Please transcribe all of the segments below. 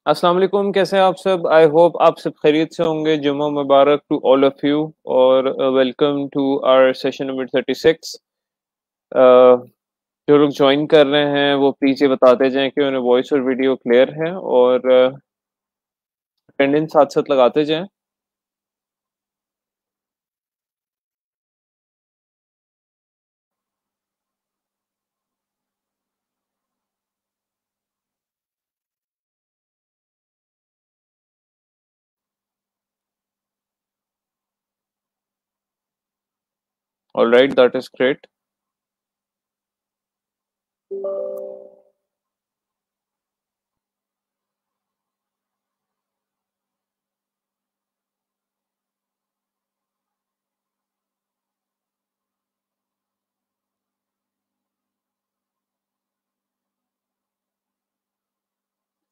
अस्सलाम वालेकुम, कैसे हैं आप सब? आई होप आप सब खैरियत से होंगे। जुम्मा मुबारक टू ऑल ऑफ यू और welcome to our session number 36। जो लोग ज्वाइन कर रहे हैं वो प्लीज़ ये बताते जाएं कि उन्हें वॉइस और वीडियो क्लियर है और अटेंडेंस साथ साथ लगाते जाएं। Alright, that is great.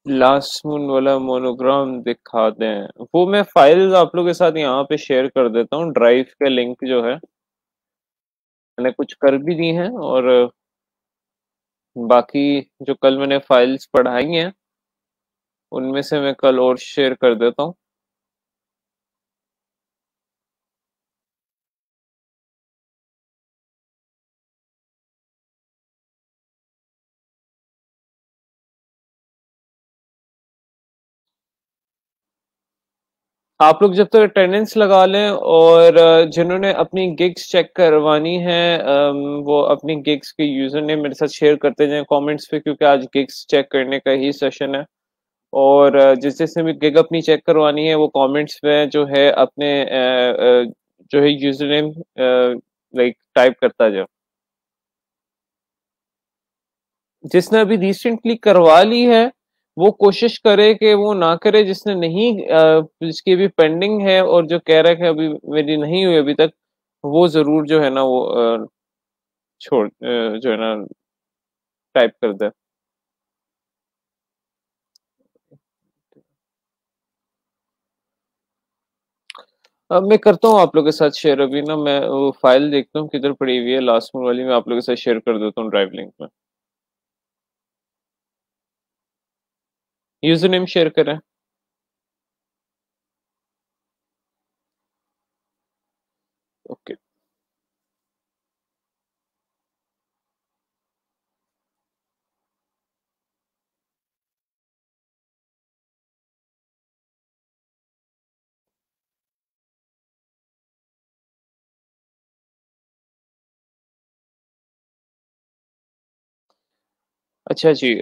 Last moon वाला मोनोग्राम दिखा दें, वो मैं फाइल्स आप लोगों के साथ यहाँ पे शेयर कर देता हूँ। ड्राइव का लिंक जो है मैंने कुछ कर भी दी हैं और बाकी जो कल मैंने फाइल्स पढ़ाई हैं उनमें से मैं कल और शेयर कर देता हूँ। आप लोग जब तक अटेंडेंस लगा लें और जिन्होंने अपनी गिग्स चेक करवानी है वो अपनी गिग्स के यूजर नेम मेरे साथ शेयर करते जाएं कमेंट्स पे, क्योंकि आज गिग्स चेक करने का ही सेशन है। और जिस जिसने भी गिग अपनी चेक करवानी है वो कमेंट्स में जो है अपने जो है यूजर नेम लाइक टाइप करता जाए। जिसने अभी रिसेंटली करवा ली है वो कोशिश करे कि वो ना करे, जिसने नहीं जिसकी भी पेंडिंग है और जो कह रहा है कि अभी मेरी नहीं हुई अभी तक, वो जरूर जो है ना वो जो है ना टाइप कर दे। अब मैं करता हूँ आप लोगों के साथ शेयर। अभी ना मैं वो फाइल देखता हूँ किधर पड़ी हुई है, लास्ट में वाली मैं आप लोगों के साथ शेयर कर देता हूँ ड्राइव लिंक में। यूजर नेम शेयर करें। ओके। अच्छा जी,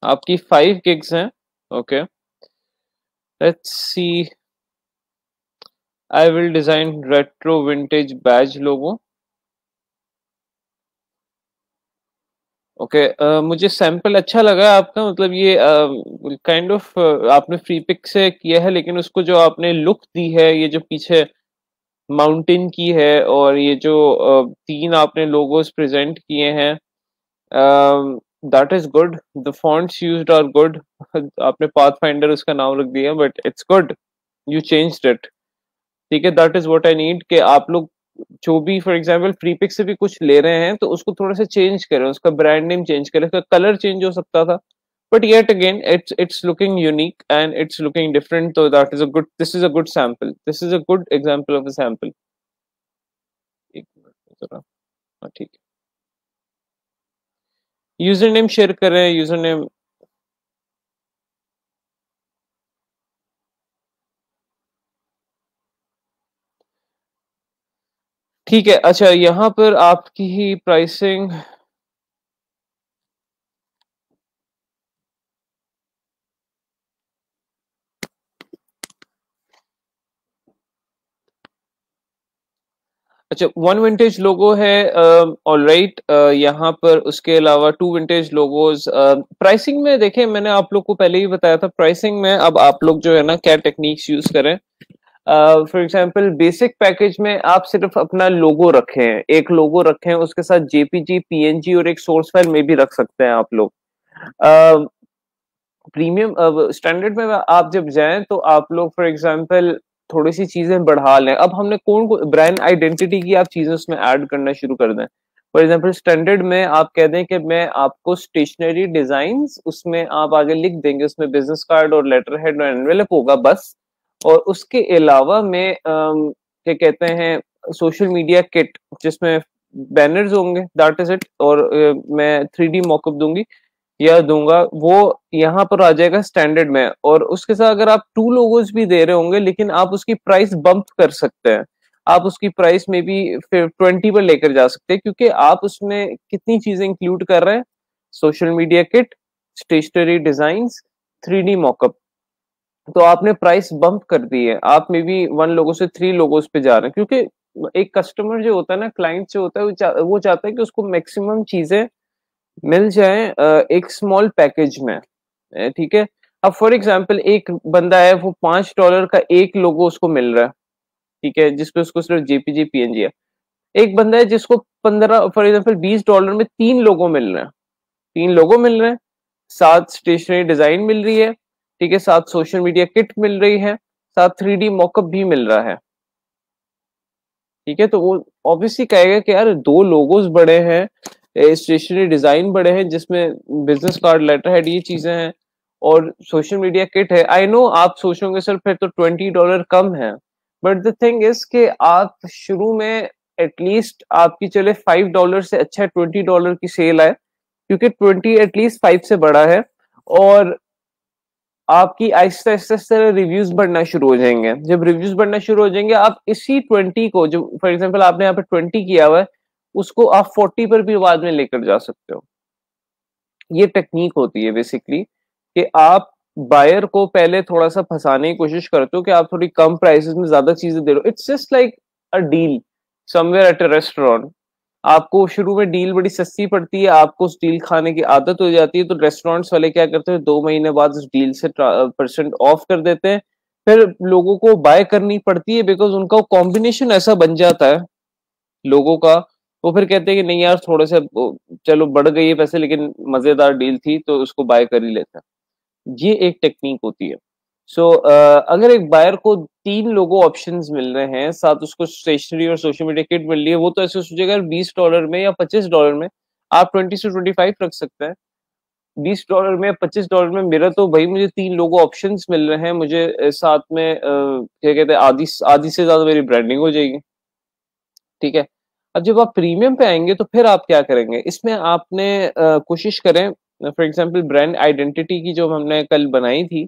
आपकी 5 gigs हैं। Okay, let's see. I will design retro vintage badge logo. Okay, मुझे सैंपल अच्छा लगा आपका। मतलब ये काइंड ऑफ आपने फ्री पिक से किया है, लेकिन उसको जो आपने लुक दी है, ये जो पीछे माउंटेन की है और ये जो 3 आपने लोगोस प्रेजेंट किए हैं, that is good. The fonts used are good. आपने पाथ फाइंडर उसका नाम रख दिया, but it's good, you changed it. ठीक है, that is what I need कि आप लोग जो भी फॉर एग्जांपल फ्री पिक से भी कुछ ले रहे हैं तो उसको थोड़ा सा चेंज करें, उसका ब्रांड नेम चेंज करें, उसका कलर चेंज हो सकता था, but yet again it's looking unique and it's looking different, so that is a good, this is a good sample, this is a good example of a sample। एक minute जरा। हाँ ठीक है, user name share करें, user name. ठीक है, अच्छा यहाँ पर आपकी ही प्राइसिंग। अच्छा, 1 विंटेज लोगो है। ऑलराइट, यहाँ पर उसके अलावा 2 विंटेज लोगोज। प्राइसिंग में देखें, मैंने आप लोग को पहले ही बताया था प्राइसिंग में। अब आप लोग जो है ना क्या टेक्निक्स यूज करें। फॉर एग्जाम्पल बेसिक पैकेज में आप सिर्फ अपना लोगो रखें, एक लोगो रखें, उसके साथ जेपीजी, पीएनजी और एक सोर्स फाइल में भी रख सकते हैं आप लोग। प्रीमियम स्टैंडर्ड में आप जब जाएं तो आप लोग फॉर एग्जांपल थोड़ी सी चीजें बढ़ा लें। अब हमने कौन ब्रांड आइडेंटिटी की आप चीजें उसमें ऐड करना शुरू कर दें। फॉर एग्जाम्पल स्टैंडर्ड में आप कह दें कि मैं आपको स्टेशनरी डिजाइन, उसमें आप आगे लिख देंगे, उसमें बिजनेस कार्ड और लेटर हेड और एनवेलप होगा बस। और उसके अलावा मैं क्या कहते हैं सोशल मीडिया किट, जिसमें बैनर्स होंगे, दैट इज इट। और मैं 3D मॉकअप दूंगी या दूंगा, वो यहाँ पर आ जाएगा स्टैंडर्ड में। और उसके साथ अगर आप 2 लोगोज भी दे रहे होंगे, लेकिन आप उसकी प्राइस बम्प कर सकते हैं। आप उसकी प्राइस में भी फिर 20 पर लेकर जा सकते हैं, क्योंकि आप उसमें कितनी चीजें इंक्लूड कर रहे हैं, social media kit, stationery design, 3D mockup. तो आपने प्राइस बम्प कर दी है, आप मे बी 1 लोगों से 3 लोगों पे जा रहे हैं, क्योंकि एक कस्टमर जो होता है ना, क्लाइंट जो होता है, वो चाहता है कि उसको मैक्सिमम चीजें मिल जाए एक स्मॉल पैकेज में। ठीक है। अब फॉर एग्जांपल एक बंदा है, वो $5 का एक लोगो उसको मिल रहा है, ठीक है, जिसपे उसको सिर्फ जेपीजी पीएनजी है। एक बंदा है जिसको 15, फॉर एग्जांपल $20 में 3 लोगो मिल रहे हैं, 3 लोगो मिल रहे हैं, 7 स्टेशनरी डिजाइन मिल रही है, ठीक है, 7 सोशल मीडिया किट मिल रही है, 7 3D मॉकअप भी मिल रहा है। ठीक है, तो वो ऑब्वियसली कहेगा कि यार 2 लोगोस बड़े हैं, स्टेशनरी डिजाइन बड़े हैं, जिसमें बिजनेस कार्ड, लेटर हेड, ये चीजें हैं, और सोशल मीडिया किट है। आई नो आप सोचोगे सर फिर तो $20 कम है, बट द थिंग इज कि आप शुरू में एटलीस्ट आपकी चले $5 से अच्छा है $20 की सेल आए, क्योंकि 20 एटलीस्ट 5 से बड़ा है। और आपकी आहिस्ता आहिस्ता रिव्यूज बढ़ना शुरू हो जाएंगे। जब रिव्यूज बढ़ना शुरू हो जाएंगे, आप इसी 20 को, जो फॉर एग्जांपल आपने यहाँ पे 20 किया हुआ है, उसको आप 40 पर भी बाद में लेकर जा सकते हो। ये टेक्निक होती है बेसिकली, कि आप बायर को पहले थोड़ा सा फंसाने की कोशिश करते हो कि आप थोड़ी कम प्राइसेस में ज्यादा चीजें दे रहे हो। It's just like a deal somewhere at a restaurant. आपको शुरू में डील बड़ी सस्ती पड़ती है, आपको उस डील खाने की आदत हो जाती है, तो रेस्टोरेंट्स वाले क्या करते हैं, 2 महीने बाद उस डील से % ऑफ कर देते हैं। फिर लोगों को बाय करनी पड़ती है, बिकॉज उनका कॉम्बिनेशन ऐसा बन जाता है लोगों का। वो फिर कहते हैं कि नहीं यार, थोड़े से चलो बढ़ गई है पैसे, लेकिन मजेदार डील थी तो उसको बाय कर ही लेते हैं। ये एक टेक्निक होती है। सो अगर एक बायर को 3 लोगो ऑप्शंस मिल रहे हैं, साथ उसको स्टेशनरी और सोशल मीडिया किट मिल रही है, वो तो ऐसे सोचेगा $20 में या $25 में। आप 20 से 25 रख सकते हैं। $20 में, $25 में मेरा तो भाई, मुझे 3 लोगो ऑप्शंस मिल रहे हैं, मुझे साथ में क्या कहते हैं, आधी आधी से ज्यादा मेरी ब्रांडिंग हो जाएगी। ठीक है। अब जब आप प्रीमियम पे आएंगे तो फिर आप क्या करेंगे, इसमें आपने कोशिश करें, फॉर एग्जांपल ब्रांड आइडेंटिटी की जो हमने कल बनाई थी,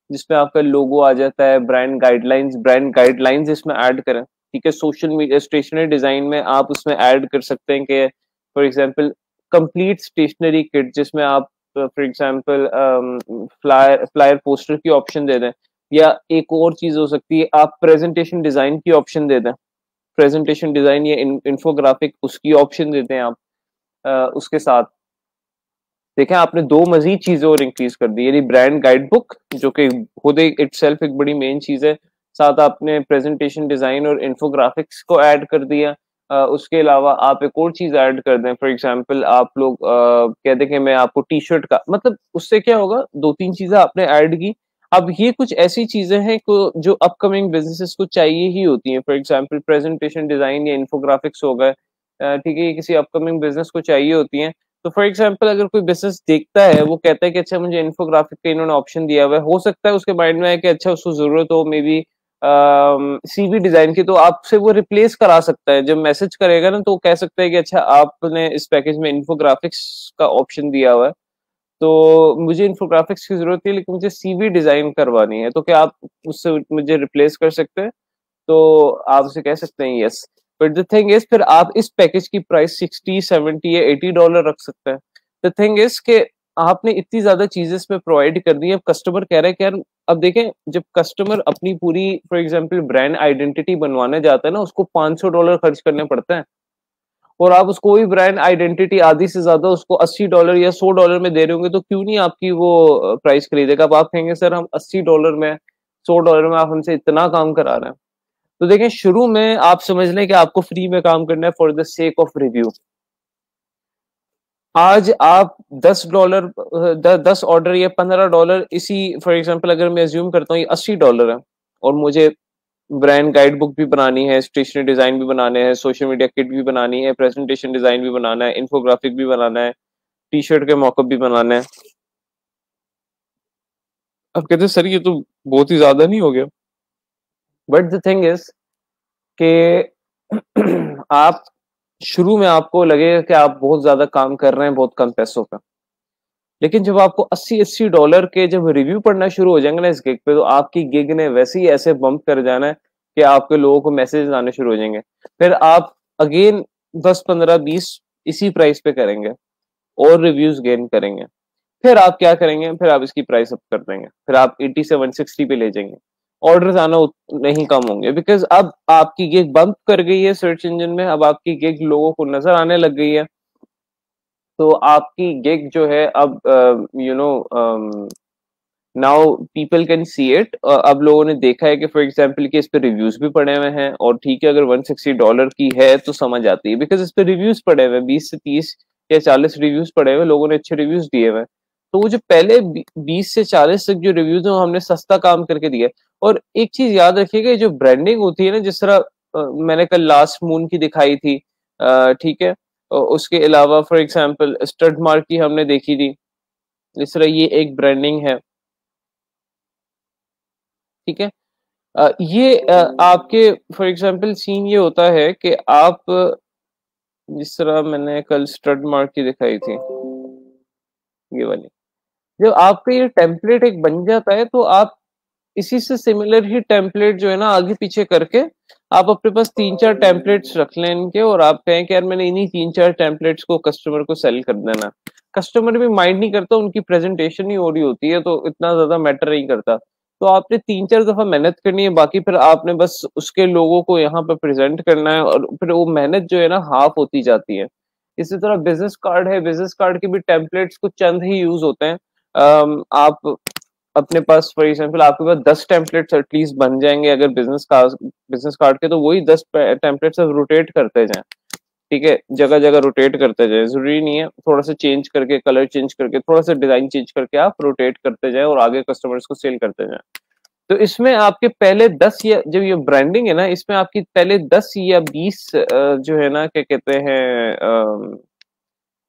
जिसमें आपका लोगो आ जाता है, ब्रांड गाइडलाइंस इसमें ऐड करें। ठीक है। सोशल मीडिया स्टेशनरी डिजाइन में आप उसमें ऐड कर सकते हैं कि for example complete stationery kit, जिसमें आप for example flyer flyer poster की ऑप्शन दे दें, या एक और चीज हो सकती है, आप प्रेजेंटेशन डिजाइन की ऑप्शन दे दें। प्रेजेंटेशन डिजाइन या इन्फोग्राफिक, उसकी ऑप्शन देते हैं आप। उसके साथ देखें, आपने 2 मजीद चीजें और इंक्रीज कर दी, यानी ब्रांड गाइड बुक, जो कि खुद इटसेल्फ एक बड़ी मेन चीज है, साथ आपने प्रेजेंटेशन डिजाइन और इन्फोग्राफिक्स को ऐड कर दिया। उसके अलावा आप एक और चीज ऐड कर दें, फॉर एग्जांपल आप लोग कह दें कि मैं आपको टी शर्ट का, मतलब उससे क्या होगा, 2-3 चीजें आपने ऐड की। अब ये कुछ ऐसी चीजें हैं जो अपकमिंग बिजनेसेस को चाहिए ही होती हैं। फॉर एग्जांपल प्रेजेंटेशन डिजाइन या इन्फोग्राफिक्स हो गए, ठीक है, ये किसी अपकमिंग बिजनेस को चाहिए होती हैं। तो फॉर एग्जांपल अगर कोई बिजनेस देखता है, वो कहता है कि अच्छा मुझे इन्फोग्राफिक का इन्होंने ऑप्शन दिया हुआ है, हो सकता है उसके माइंड में है कि अच्छा उसको जरूरत हो मे बी सीवी डिजाइन की, तो आपसे वो रिप्लेस करा सकता है। जब मैसेज करेगा ना, तो वो कह सकता है कि अच्छा आपने इस पैकेज में इन्फोग्राफिक्स का ऑप्शन दिया हुआ है, तो मुझे इन्फोग्राफिक्स की जरूरत है, लेकिन मुझे सीवी डिजाइन करवानी है, तो क्या आप उससे मुझे रिप्लेस कर सकते हैं? तो आप उसे कह सकते हैं yes. But the thing is, फिर आप इस पैकेज की प्राइस 60, 70 या $80 रख सकते हैं। द थिंग इज कि आपने इतनी ज्यादा चीजें इसमें प्रोवाइड कर दी है, अब कस्टमर कह रहा है कि यार, अब देखें, जब कस्टमर अपनी पूरी फॉर एग्जांपल ब्रांड आइडेंटिटी बनवाने जाता है ना, उसको $500 खर्च करने पड़ते हैं। और आप उसको वही ब्रांड आइडेंटिटी आधी से ज्यादा उसको $80 या $100 में दे रहे होंगे, तो क्यों नहीं आपकी वो प्राइस खरीदेगा। अब आप कहेंगे सर हम $80 में, $100 में आप हमसे इतना काम करा रहे हैं। तो देखें, शुरू में आप समझ लें कि आपको फ्री में काम करना है for the sake of review. आज आप $10, 10 ऑर्डर या $15, इसी फॉर एग्जांपल अगर मैं अज्यूम करता हूँ ये $80 है, और मुझे ब्रांड गाइड बुक भी बनानी है, स्टेशनरी डिजाइन भी बनाने हैं, सोशल मीडिया किट भी बनानी है, प्रेजेंटेशन डिजाइन भी बनाना है, इन्फोग्राफिक भी बनाना है, टी शर्ट के मॉकअप भी बनाना है। अब कहते हैं सर ये तो बहुत ही ज्यादा नहीं हो गया? बट द थिंग इज कि आप शुरू में आपको लगेगा कि आप बहुत ज्यादा काम कर रहे हैं बहुत कम पैसों पे, लेकिन जब आपको $80-80 के जब रिव्यू पढ़ना शुरू हो जाएंगे ना इस गिग पे, तो आपकी गिग ने वैसे ही ऐसे बम्प कर जाना है कि आपके लोगों को मैसेज आने शुरू हो जाएंगे। फिर आप अगेन 10-15-20 इसी प्राइस पे करेंगे और रिव्यूज गेन करेंगे। फिर आप क्या करेंगे, फिर आप इसकी प्राइस अप कर देंगे, फिर आप 80 से 160 पे ले जाएंगे। ऑर्डर्स आना नहीं कम होंगे, बिकॉज अब आपकी गिग बम्प कर गई है सर्च इंजन में, अब आपकी गिग लोगों को नजर आने लग गई है। तो आपकी गिग जो है अब now people can see it. अब लोगों ने देखा है कि फॉर एग्जाम्पल कि इस पे रिव्यूज भी पड़े हुए हैं, और ठीक है अगर $160 की है तो समझ आती है, बिकॉज इस पे रिव्यूज पड़े हुए हैं, 20 से 30 या 40 रिव्यूज पड़े हुए, लोगों ने अच्छे रिव्यूज दिए हुए हैं। तो वो जो पहले 20 से 40 तक जो रिव्यूज है वो हमने सस्ता काम करके दिया है। और एक चीज याद रखिएगा, जो ब्रांडिंग होती है ना, जिस तरह मैंने कल लास्ट मून की दिखाई थी, ठीक है, उसके अलावा फॉर एग्जाम्पल स्टड मार्क की हमने देखी थी, इस तरह ये एक ब्रांडिंग है, ठीक है। ये आपके फॉर एग्जांपल सीन ये होता है कि आप जिस तरह मैंने कल स्टड मार्क की दिखाई थी, ये वाली, जब आपका ये टेम्पलेट एक बन जाता है तो आप इसी से सिमिलर ही टेम्पलेट जो है ना आगे पीछे करके आप अपने पास 3-4 टेम्पलेट्स रख लें इनके, और आप कहें कि यार मैंने इन्हीं 3-4 टेम्पलेट्स को कस्टमर को सेल कर देना। कस्टमर भी माइंड नहीं करता, उनकी प्रेजेंटेशन ही हो रही होती है तो इतना ज्यादा मैटर नहीं करता। तो आपने 3-4 दफा मेहनत करनी है, बाकी फिर आपने बस उसके लोगों को यहाँ पे प्रेजेंट करना है, और फिर वो मेहनत जो है ना हाफ होती जाती है। इसी तरह बिजनेस कार्ड है, बिजनेस कार्ड के भी टेम्पलेट्स कुछ चंद ही यूज होते हैं। आप अपने पास फॉर एग्जाम्पल आपके पास 10 टेम्पलेट्स एटलीस्ट बन जाएंगे अगर बिजनेस कार्ड के, तो वही 10 टेम्पलेट्स अब रोटेट करते जाएं, ठीक है, जगह जगह रोटेट करते जाए, जरूरी नहीं है, थोड़ा सा चेंज करके, कलर चेंज करके, थोड़ा सा डिजाइन चेंज करके आप रोटेट करते जाए और आगे कस्टमर्स को सेल करते जाए। तो इसमें आपके पहले 10 या जब ये ब्रांडिंग है ना, इसमें आपकी पहले 10 या 20 जो है ना क्या कहते हैं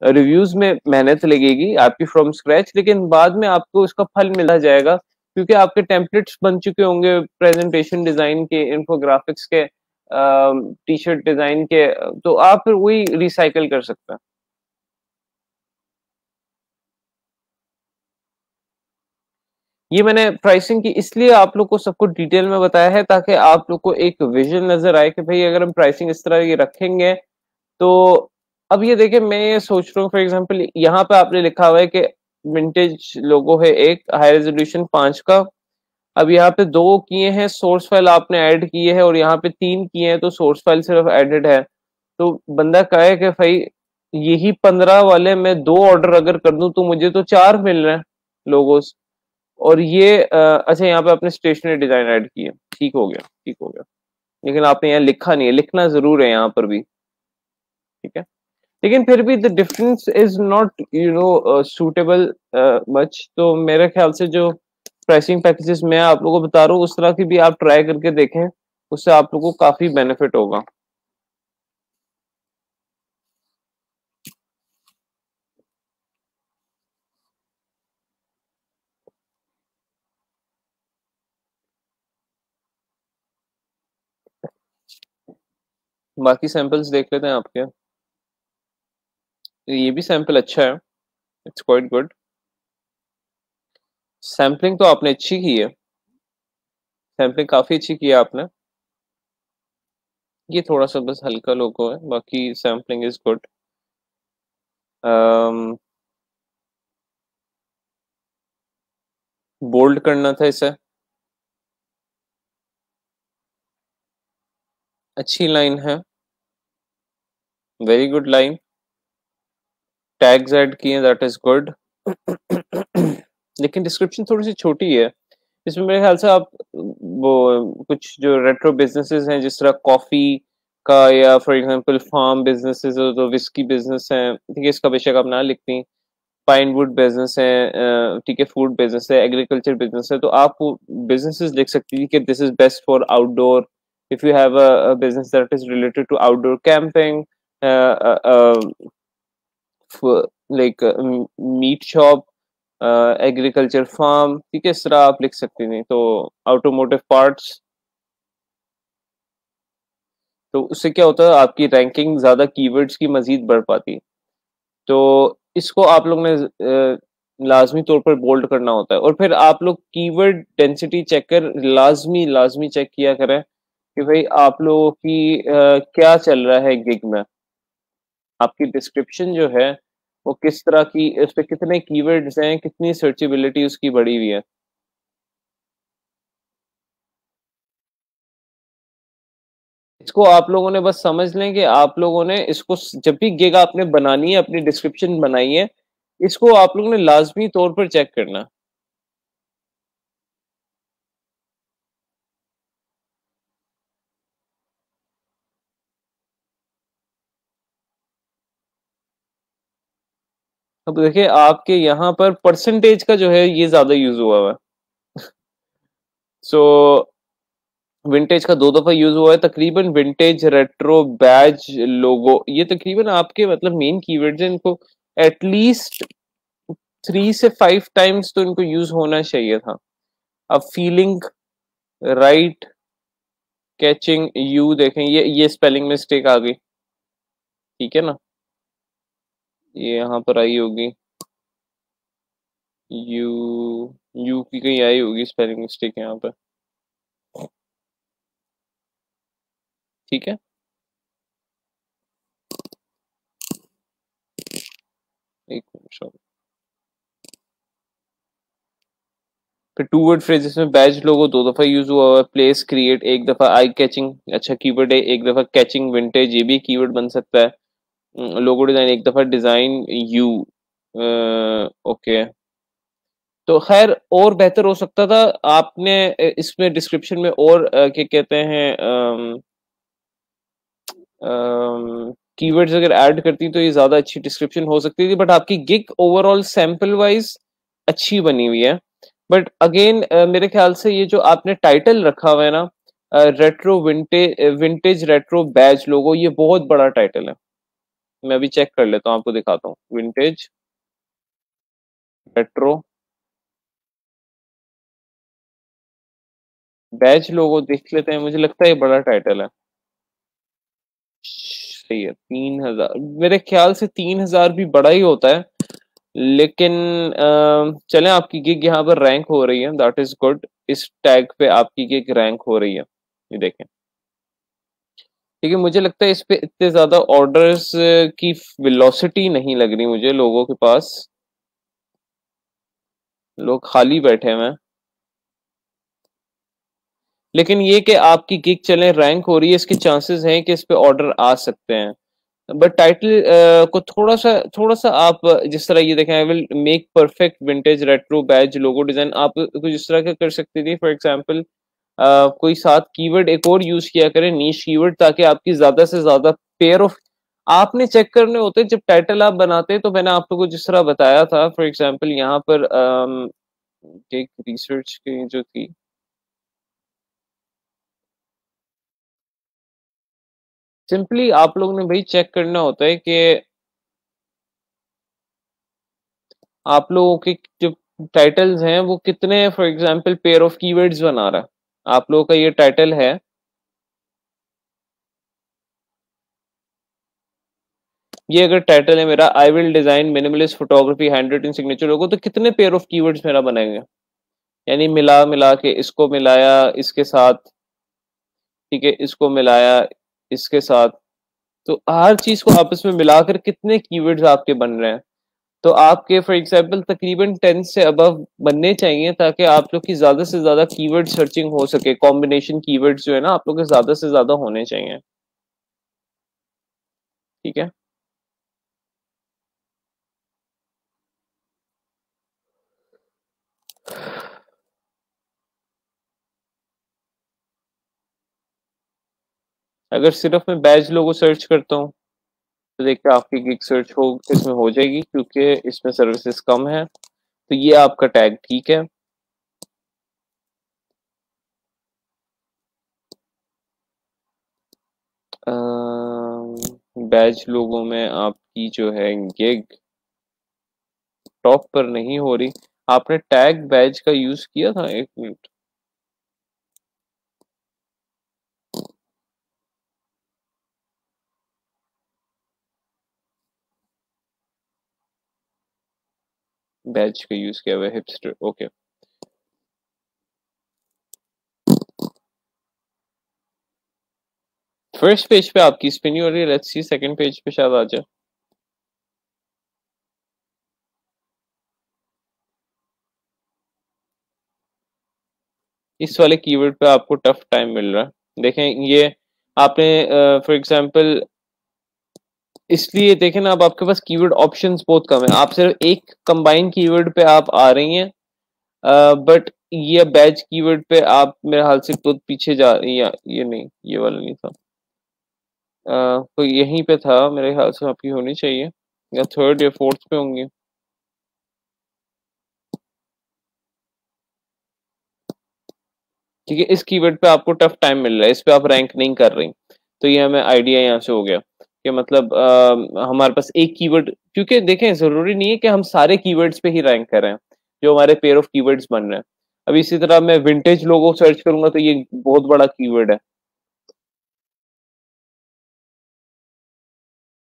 रिव्यूज में मेहनत लगेगी आपकी फ्रॉम स्क्रैच, लेकिन बाद में आपको उसका फल मिला जाएगा, क्योंकि आपके टेम्पलेट्स बन चुके होंगे प्रेजेंटेशन डिजाइन के, इन्फोग्राफिक्स के, टी शर्ट डिजाइन के, तो आप फिर वही रिसाइकल कर सकते हैं। ये मैंने प्राइसिंग की इसलिए आप लोग को सबको डिटेल में बताया है, ताकि आप लोग को एक विजन नजर आए कि भाई अगर हम प्राइसिंग इस तरह की रखेंगे तो। अब ये देखिए, मैं ये सोच रहा हूँ फॉर एग्जांपल यहाँ पे आपने लिखा हुआ है कि विंटेज लोगो है एक हाई रेजोल्यूशन 5 का। अब यहाँ पे 2 किए हैं, सोर्स फाइल आपने ऐड किए हैं, और यहाँ पे 3 किए हैं तो सोर्स फाइल सिर्फ एडेड है। तो बंदा कहे कि भाई यही 15 वाले मैं 2 ऑर्डर अगर कर दूं तो मुझे तो 4 मिल रहे हैं लोगोस। और ये अच्छा, यहाँ पे आपने स्टेशनरी डिजाइन ऐड किए, ठीक हो गया, ठीक हो गया, लेकिन आपने यहाँ लिखा नहीं है, लिखना जरूर है यहाँ पर भी, ठीक है। लेकिन फिर भी the difference is not suitable much, तो मेरे ख्याल से जो प्राइसिंग पैकेजेस मैं आप लोगों को बता रहा हूँ उस तरह की भी आप ट्राई करके देखें, उससे आप लोगों को काफी बेनिफिट होगा। बाकी सैंपल्स देख लेते हैं आपके, ये भी सैंपल अच्छा है, इट्स क्वाइट गुड। सैम्पलिंग तो आपने अच्छी की है, सैम्पलिंग काफी अच्छी की है आपने। ये थोड़ा सा बस हल्का लोगो है, बाकी सैम्पलिंग इज गुड। बोल्ड करना था इसे, अच्छी लाइन है, very good line. Tags add किए, दैट इज गुड। लेकिन डिस्क्रिप्शन थोड़ी सी छोटी है इसमें, मेरे ख्याल से आप वो कुछ जो रेट्रो बिजनेसेस हैं जिस तरह कॉफी का, या फॉर एग्जांपल फार्म बिजनेसेस हो तो विस्की बिजनेस है, ठीक है, इसका बेशक आप ना लिखती, पाइनवुड बिजनेस है, ठीक है, फूड बिजनेस है, एग्रीकल्चर बिजनेस है, तो आप बिजनेसेस लिख सकती थी कि this is best for outdoor. If you have a business that is related to outdoor camping, like meat shop, agriculture farm, ठीक है, इस तरह आप लिख सकती थी. तो ऑटोमोटिव पार्ट्स, तो उससे क्या होता है, आपकी रैंकिंग ज्यादा कीवर्ड्स की मजीद बढ़ पाती है. तो इसको आप लोग ने लाजमी तौर पर बोल्ड करना होता है. और फिर आप लोग कीवर्ड डेंसिटी चेक कर लाजमी लाजमी चेक किया करें कि भाई आप लोगों की क्या चल रहा है गिग में. आपकी डिस्क्रिप्शन जो है वो किस तरह की, उस पे कितने कीवर्ड्स हैं, कितनी सर्चेबिलिटी उसकी बढ़ी हुई है. इसको आप लोगों ने बस समझ लें कि आप लोगों ने इसको जब भी गिग आपने बनानी है, अपनी डिस्क्रिप्शन बनाई है, इसको आप लोगों ने लाजमी तौर पर चेक करना. अब देखिए आपके यहाँ पर परसेंटेज का जो है ये ज्यादा यूज हुआ हुआ है. सो विंटेज का दो दफा यूज हुआ है तकरीबन. विंटेज, रेट्रो, बैज, लोगो, ये तकरीबन आपके मतलब मेन कीवर्ड्स हैं. इनको एटलीस्ट 3 से 5 टाइम्स तो इनको यूज होना चाहिए था. अब फीलिंग, राइट, कैचिंग, यू देखें, ये स्पेलिंग मिस्टेक आ गई, ठीक है ना, ये यहाँ पर आई होगी. यू, यू की कहीं आई होगी स्पेलिंग मिस्टेक यहाँ पर, ठीक है. एक मिनट. फिर टू वर्ड फ्रेजेस में बैच लोगो दो दफा यूज हुआ हुआ है. प्लेस, क्रिएट एक दफा. आई कैचिंग, अच्छा कीवर्ड है, एक दफा. कैचिंग, विंटेज, ये भी कीवर्ड बन सकता है. लोगो डिजाइन एक दफा. Design, you, okay. तो खैर और बेहतर हो सकता था आपने इसमें डिस्क्रिप्शन में और क्या कहते हैं कीवर्ड्स अगर ऐड करती तो ये ज्यादा अच्छी डिस्क्रिप्शन हो सकती थी. बट आपकी गिग ओवरऑल सैंपल वाइज अच्छी बनी हुई है. बट अगेन मेरे ख्याल से ये जो आपने टाइटल रखा हुआ है ना, retro vintage, vintage retro badge logo, ये बहुत बड़ा टाइटल है. मैं अभी चेक कर लेता हूँ, आपको दिखाता हूँ. विंटेज रेट्रो बैज लोगो देख लेते हैं, मुझे लगता है ये बड़ा टाइटल है. सही है. 3,000, मेरे ख्याल से 3,000 भी बड़ा ही होता है. लेकिन चलें, आपकी गिग यहाँ पर रैंक हो रही है, दैट इज गुड. इस टैग पे आपकी गिग रैंक हो रही है, ये देखें. ठीक है, मुझे लगता है इस पे इतने ज्यादा ऑर्डर्स की वेलोसिटी नहीं लग रही मुझे लोगों के पास. लोग खाली बैठे हुए हैं. लेकिन ये कि आपकी गिग चले रैंक हो रही है, इसके चांसेस हैं कि इस पे ऑर्डर आ सकते हैं. बट टाइटल को थोड़ा सा आप जिस तरह ये देखें, I will make perfect vintage retro badge logo design, आप कुछ इस तरह का कर सकते थे. फॉर एग्जांपल कोई साथ कीवर्ड एक और यूज किया करें, नीश कीवर्ड, ताकि आपकी ज्यादा से ज्यादा पेयर ऑफ आपने चेक करने होते हैं जब टाइटल आप बनाते हैं. तो मैंने आप लोगों को जिस तरह बताया था, फॉर एग्जांपल यहाँ पर एक रिसर्च की जो थी, सिंपली आप लोगों ने भाई चेक करना होता है कि आप लोगों के जो टाइटल्स हैं वो कितने, for example pair of keywords बना रहा है. आप लोगों का ये टाइटल है, ये अगर टाइटल है मेरा, I will design minimalist photography hand written signature logo, तो कितने पेयर ऑफ कीवर्ड्स मेरा बनेंगे. यानी मिला मिला के इसको मिलाया इसके साथ, ठीक है, इसको मिलाया इसके साथ, तो हर चीज को आपस में मिलाकर कितने कीवर्ड्स आपके बन रहे हैं. तो आपके फॉर एग्जांपल तकरीबन 10 से अबव बनने चाहिए, ताकि आप लोग की ज्यादा से ज्यादा कीवर्ड सर्चिंग हो सके. कॉम्बिनेशन कीवर्ड्स जो है ना, आप लोग के ज्यादा से ज्यादा होने चाहिए, ठीक है. अगर सिर्फ मैं बैच लोगो सर्च करता हूँ, तो देखते हैं आपकी गिग सर्च हो इसमें हो जाएगी, क्योंकि इसमें सर्विसेज कम है। तो ये आपका टैग ठीक है। बैच लोगों में आपकी जो है गिग टॉप पर नहीं हो रही। आपने टैग बैच का यूज किया था? एक मिनट। बैच का यूज किया हुआ है, हिपस्टर, ओके। फर्स्ट पेज पे आपकी स्पिन ही हो रही है, लेट्स सी सेकंड पेज पे शायद आ जाए। इस वाले कीवर्ड पे आपको टफ टाइम मिल रहा है। देखें ये आपने फॉर एग्जांपल इसलिए देखें ना, अब आपके पास कीवर्ड ऑप्शंस बहुत कम है, आप सिर्फ एक कंबाइन कीवर्ड पे आप आ रही हैं। बट ये बैच कीवर्ड पे आप मेरे हाल से खुद पीछे जा रही हैं। ये नहीं, ये वाला नहीं था। तो यहीं पे था मेरे ख्याल से, आपकी होनी चाहिए या थर्ड या फोर्थ पे होंगी। ठीक है, इस कीवर्ड पे आपको टफ टाइम मिल रहा है, इस पे आप रैंक नहीं कर रही। तो ये हमें आइडिया यहाँ से हो गया कि मतलब हमारे पास एक कीवर्ड, क्योंकि देखें जरूरी नहीं है कि हम सारे कीवर्ड्स पे ही रैंक करें जो हमारे पेयर ऑफ कीवर्ड्स बन रहे हैं। अब इसी तरह मैं विंटेज लोगो सर्च करूंगा तो ये बहुत बड़ा कीवर्ड है।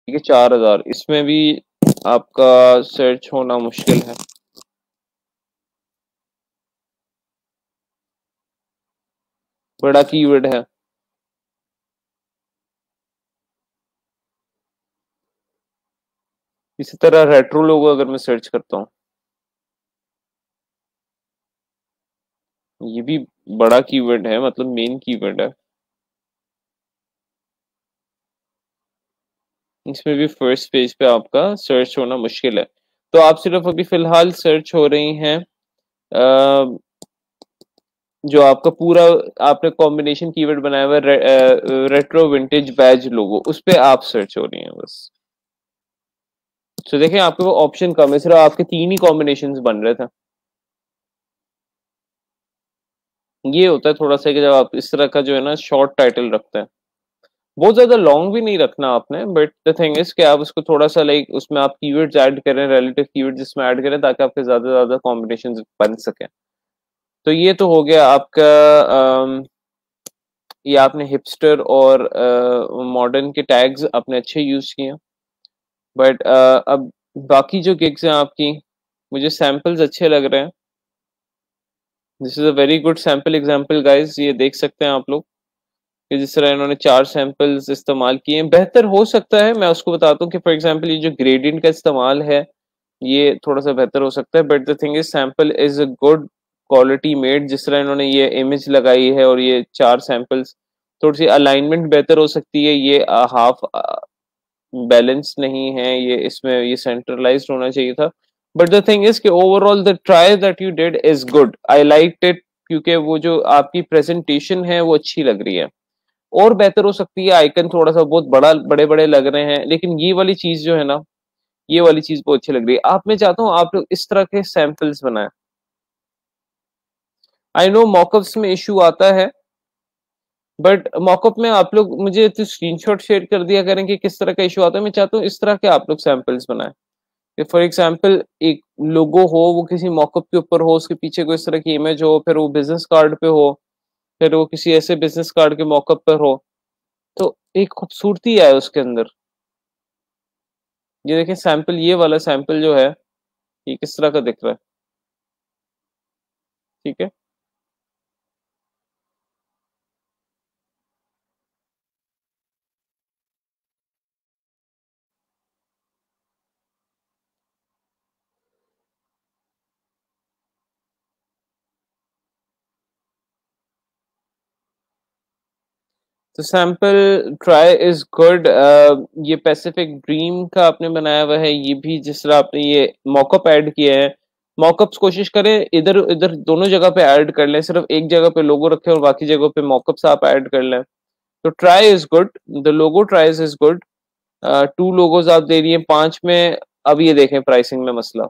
ठीक है, 4000 इसमें भी आपका सर्च होना मुश्किल है। बड़ा कीवर्ड है। इसी तरह रेट्रो लोगो अगर मैं सर्च करता हूँ, ये भी बड़ा कीवर्ड है, मतलब मेन कीवर्ड है। इसमें भी फर्स्ट पेज पे आपका सर्च होना मुश्किल है। तो आप सिर्फ अभी फिलहाल सर्च हो रही हैं जो आपका पूरा आपने कॉम्बिनेशन कीवर्ड बनाया हुआ है, रेट्रो विंटेज बैज लोगो, उस पे आप सर्च हो रही हैं बस। तो देखिए आपके वो ऑप्शन कम है, सिर्फ आपके 3 ही कॉम्बिनेशन बन रहे थे। ये होता है थोड़ा सा कि जब आप इस तरह का जो है ना शॉर्ट टाइटल रखते हैं, बहुत ज्यादा लॉन्ग भी नहीं रखना आपने, बट द थिंग इज कि आप उसको थोड़ा सा लाइक उसमें आप कीवर्ड्स ऐड करें, रिलेटिव कीवर्ड्स इसमें ऐड करें, ताकि आपके ज्यादा से ज्यादा कॉम्बिनेशन बन सके। तो ये तो हो गया आपका ये आपने हिपस्टर और मॉडर्न के टैग्स अपने अच्छे यूज किए। बट अब बाकी जो गिग्स हैं आपकी, मुझे सैंपल्स अच्छे लग रहे हैं। This is a very good sample example guys, ये देख सकते हैं आप लोग कि जिस तरह इन्होंने 4 सैंपल्स इस्तेमाल किए हैं। बेहतर हो सकता है, मैं उसको बताता हूँ कि फॉर एग्जांपल ये जो ग्रेडियंट का इस्तेमाल है ये थोड़ा सा बेहतर हो सकता है, but the thing is sample is a good quality made. जिस तरह इन्होंने ये इमेज लगाई है और ये 4 सैंपल्स, थोड़ी सी अलाइनमेंट बेहतर हो सकती है। ये हाफ बैलेंस नहीं है, ये इसमें ये सेंट्रलाइज्ड होना चाहिए था। बट द थिंग इज कि overall the try that you did is good, I like it, क्योंकि वो जो आपकी प्रेजेंटेशन है वो अच्छी लग रही है। और बेहतर हो सकती है, आइकन थोड़ा सा बहुत बड़ा बड़े बड़े लग रहे हैं, लेकिन ये वाली चीज जो है ना, ये वाली चीज बहुत अच्छी लग रही है। आप मैं चाहता हूँ आप लोग इस तरह के सैंपल्स बनाएं। आई नो मॉकअप्स में इशू आता है, बट मॉकअप में आप लोग मुझे तो स्क्रीनशॉट शेयर कर दिया करें कि किस तरह का इशू आता है। मैं चाहता हूँ इस तरह के आप लोग सैंपल्स बनाएं कि फॉर एग्जांपल एक लोगो हो, वो किसी मॉकअप के ऊपर हो, उसके पीछे कोई इस तरह की इमेज हो, फिर वो बिजनेस कार्ड पे हो, फिर वो किसी ऐसे बिजनेस कार्ड के मॉकअप पर हो, तो एक खूबसूरती आए उसके अंदर। ये देखिए सैंपल, ये वाला सैंपल जो है ये किस तरह का दिख रहा है। ठीक है, तो सैंपल ट्राई इज गुड। ये पैसिफिक ड्रीम का आपने बनाया हुआ है, ये भी जिस तरह आपने ये मॉकअप ऐड किया है, मॉकअप्स कोशिश करें इधर इधर दोनों जगह पे ऐड कर लें, सिर्फ एक जगह पे लोगो रखें और बाकी जगह पे मॉकअप्स आप ऐड कर लें। तो try is good, the logo tries is good. 2 logos आप दे दिए 5 में। अब ये देखें प्राइसिंग में मसला,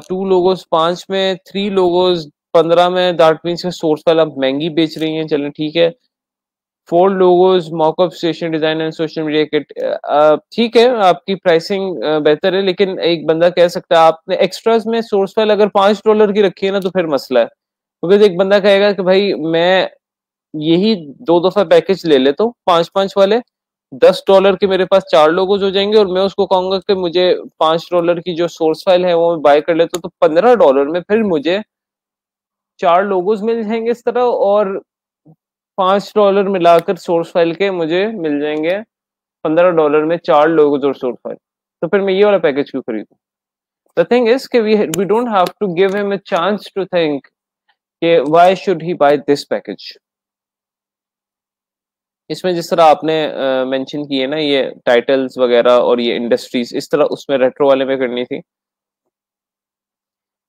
2 लोगोज 5 में, 3 लोगोज 15 में, दैट मीन्स सोर्स फाइल आप महंगी बेच रही हैं, चलें ठीक है। 4 logos mock-up station design and social media kit, ठीक है आपकी प्राइसिंग बेहतर है, लेकिन एक बंदा कह सकता है आपने एक्स्ट्रास में सोर्स फाइल अगर $5 की रखी है ना तो फिर मसला है, क्योंकि एक बंदा कहेगा कि भाई मैं यही 2 दफा पैकेज ले लेता हूँ 5-5 वाले, $10 के मेरे पास 4 लोगोज हो जाएंगे, और मैं उसको कहूंगा कि मुझे $5 की जो सोर्स फाइल है वो बाय कर लेता हूँ, तो $15 में फिर मुझे 4 लोगोज मिल जाएंगे इस तरह, और $5 मिलाकर सोर्स फाइल के मुझे मिल जाएंगे $15 में 4 लोगोज और सोर्स फाइल। तो फिर मैं ये वाला पैकेज क्यों खरीदूं? द थिंग इज कि we don't have to give him a chance to think कि why should he buy this package. इसमें जिस तरह आपने मेंशन किए ना ये टाइटल्स वगैरह और ये इंडस्ट्रीज, इस तरह उसमें रेट्रो वाले में करनी थी।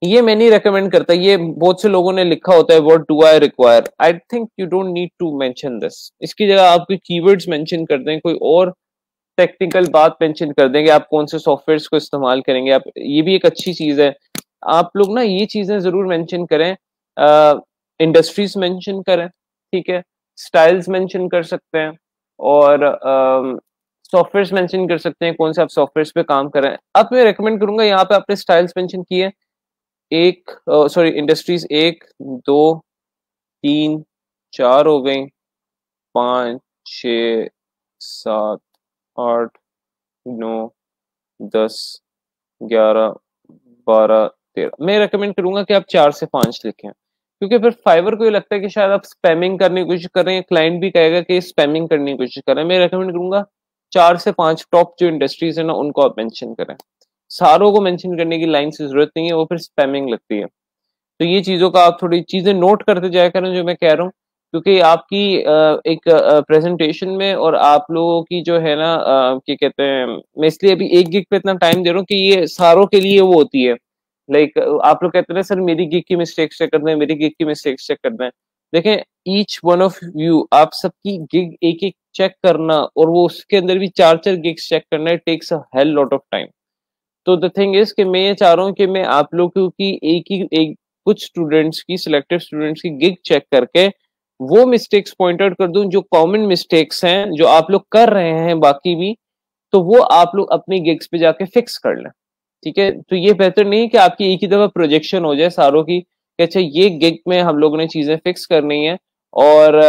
ये मैं नहीं रेकमेंड करता, ये बहुत से लोगों ने लिखा होता है what do I require, I think you don't need to mention this. इसकी जगह आप कोई कीवर्ड्स मेंशन कर दें, कोई और टेक्निकल बात मेंशन कर दें कि आप कौन से सॉफ्टवेयर्स को इस्तेमाल करेंगे आप, ये भी एक अच्छी चीज है। आप लोग ना ये चीजें जरूर मेंशन करें, इंडस्ट्रीज मेंशन करें, ठीक है, स्टाइल्स मेंशन कर सकते हैं, और सॉफ्टवेयर्स मेंशन कर सकते हैं, कौन से आप सॉफ्टवेयर्स पे काम कर रहे हैं। अब मैं रेकमेंड करूंगा यहाँ पे आपने स्टाइल्स मेंशन किए, एक सॉरी इंडस्ट्रीज 1, 2, 3, 4 हो गई, 5, 6, 7, 8, 9, 10, 11, 12, 13। मैं रेकमेंड करूंगा कि आप 4 से 5 लिखें, क्योंकि फिर फाइवर को ये लगता है कि शायद आप स्पैमिंग करने की कोशिश कर रहे हैं, क्लाइंट भी कहेगा कि स्पैमिंग करने की कोशिश कर रहे हैं। मैं रेकमेंड करूंगा 4 से 5 टॉप जो इंडस्ट्रीज है ना उनको आप मेंशन करें। सारों को मेंशन करने की लाइन से जरूरत नहीं है, वो फिर स्पैमिंग लगती है। तो ये चीजों का आप थोड़ी चीजें नोट करते जाया करें जो मैं कह रहा हूँ, क्योंकि आपकी एक प्रेजेंटेशन में और आप लोगों की जो है ना क्या कहते हैं, मैं इसलिए अभी एक गिग पे इतना टाइम दे रहा हूँ कि ये सारों के लिए वो होती है। लाइक आप लोग कहते हैं सर मेरी गिग की मिस्टेक्स चेक कर दें, मेरी गिग की मिस्टेक्स चेक कर दें। देखें ईच वन ऑफ यू, आप सबकी गिग एक एक चेक करना और वो उसके अंदर भी 4-4 गिग्स चेक करना, takes a hell lot of time. तो द थिंग इज कि मैं ये चाह रहा हूँ कि मैं आप लोगों की एक कुछ स्टूडेंट्स की, सिलेक्टेड स्टूडेंट्स की गिग चेक करके वो मिस्टेक्स पॉइंट आउट कर दूं जो कॉमन मिस्टेक्स हैं जो आप लोग कर रहे हैं बाकी भी, तो वो आप लोग अपनी गिग्स पे जाके फिक्स कर लें। ठीक है, तो ये बेहतर नहीं है कि आपकी एक ही दफा प्रोजेक्शन हो जाए सारों की कि अच्छा ये गिग में हम लोगों ने चीजें फिक्स करनी है, और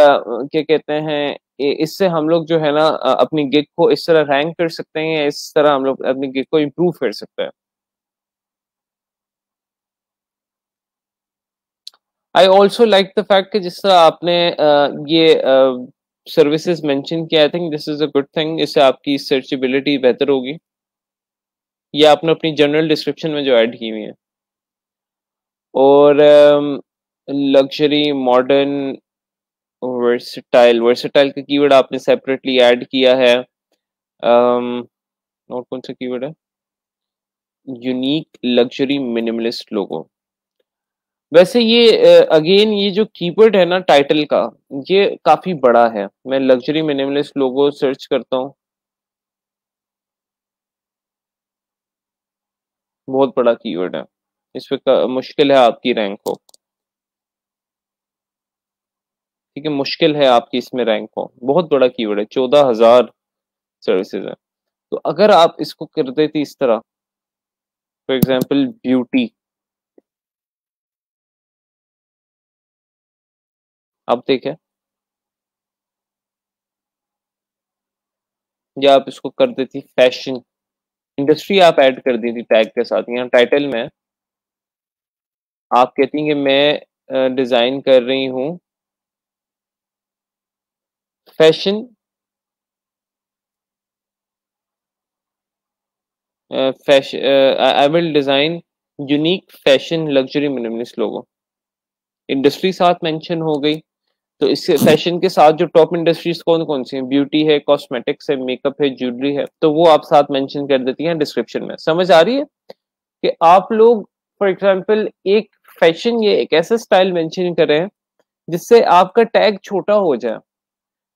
क्या कहते हैं इससे हम लोग जो है ना अपनी गिग को इस तरह रैंक कर सकते हैं, या इस तरह हम लोग अपनी गिग को इम्प्रूव कर सकते हैं। I also like the fact कि जिस तरह आपने ये सर्विसेज मेंशन किया, I think this is a good thing, इससे आपकी सर्चेबिलिटी बेहतर होगी। ये आपने अपनी जनरल डिस्क्रिप्शन में जो ऐड की हुई है, और लग्जरी, मॉडर्न, वर्सटाइल, वर्सटाइल का कीवर्ड आपने सेपरेटली ऐड किया है। और कौन सा कीवर्ड है? यूनिक, लग्जरी, मिनिमलिस्ट लोगो। वैसे ये अगेन ये जो कीवर्ड है ना टाइटल का, ये काफी बड़ा है। मैं लग्जरी मिनिमलिस्ट लोगो सर्च करता हूँ, बहुत बड़ा कीवर्ड है, इस पे मुश्किल है आपकी रैंक हो। ठीक है, मुश्किल है आपकी इसमें रैंक हो, बहुत बड़ा कीवर्ड है, 14,000 सर्विसेज है। तो अगर आप इसको कर देती इस तरह, फॉर एग्जाम्पल ब्यूटी, आप देखें, या आप इसको कर देती फैशन, इंडस्ट्री आप ऐड कर दी थी टैग के साथ, यहाँ टाइटल में आप कहती हैं कि मैं डिजाइन कर रही हूँ fashion, fashion, I will design unique fashion luxury minimalist logo. Industry साथ मेंशन हो गई, तो इससे फैशन के साथ जो टॉप इंडस्ट्रीज कौन कौन सी हैं, ब्यूटी है, कॉस्मेटिक्स है, मेकअप है, ज्वेलरी है, तो वो आप साथ मेंशन कर देती हैं डिस्क्रिप्शन में। समझ आ रही है कि आप लोग फॉर एग्जांपल एक फैशन, ये एक ऐसा स्टाइल मेंशन करें जिससे आपका टैग छोटा हो जाए,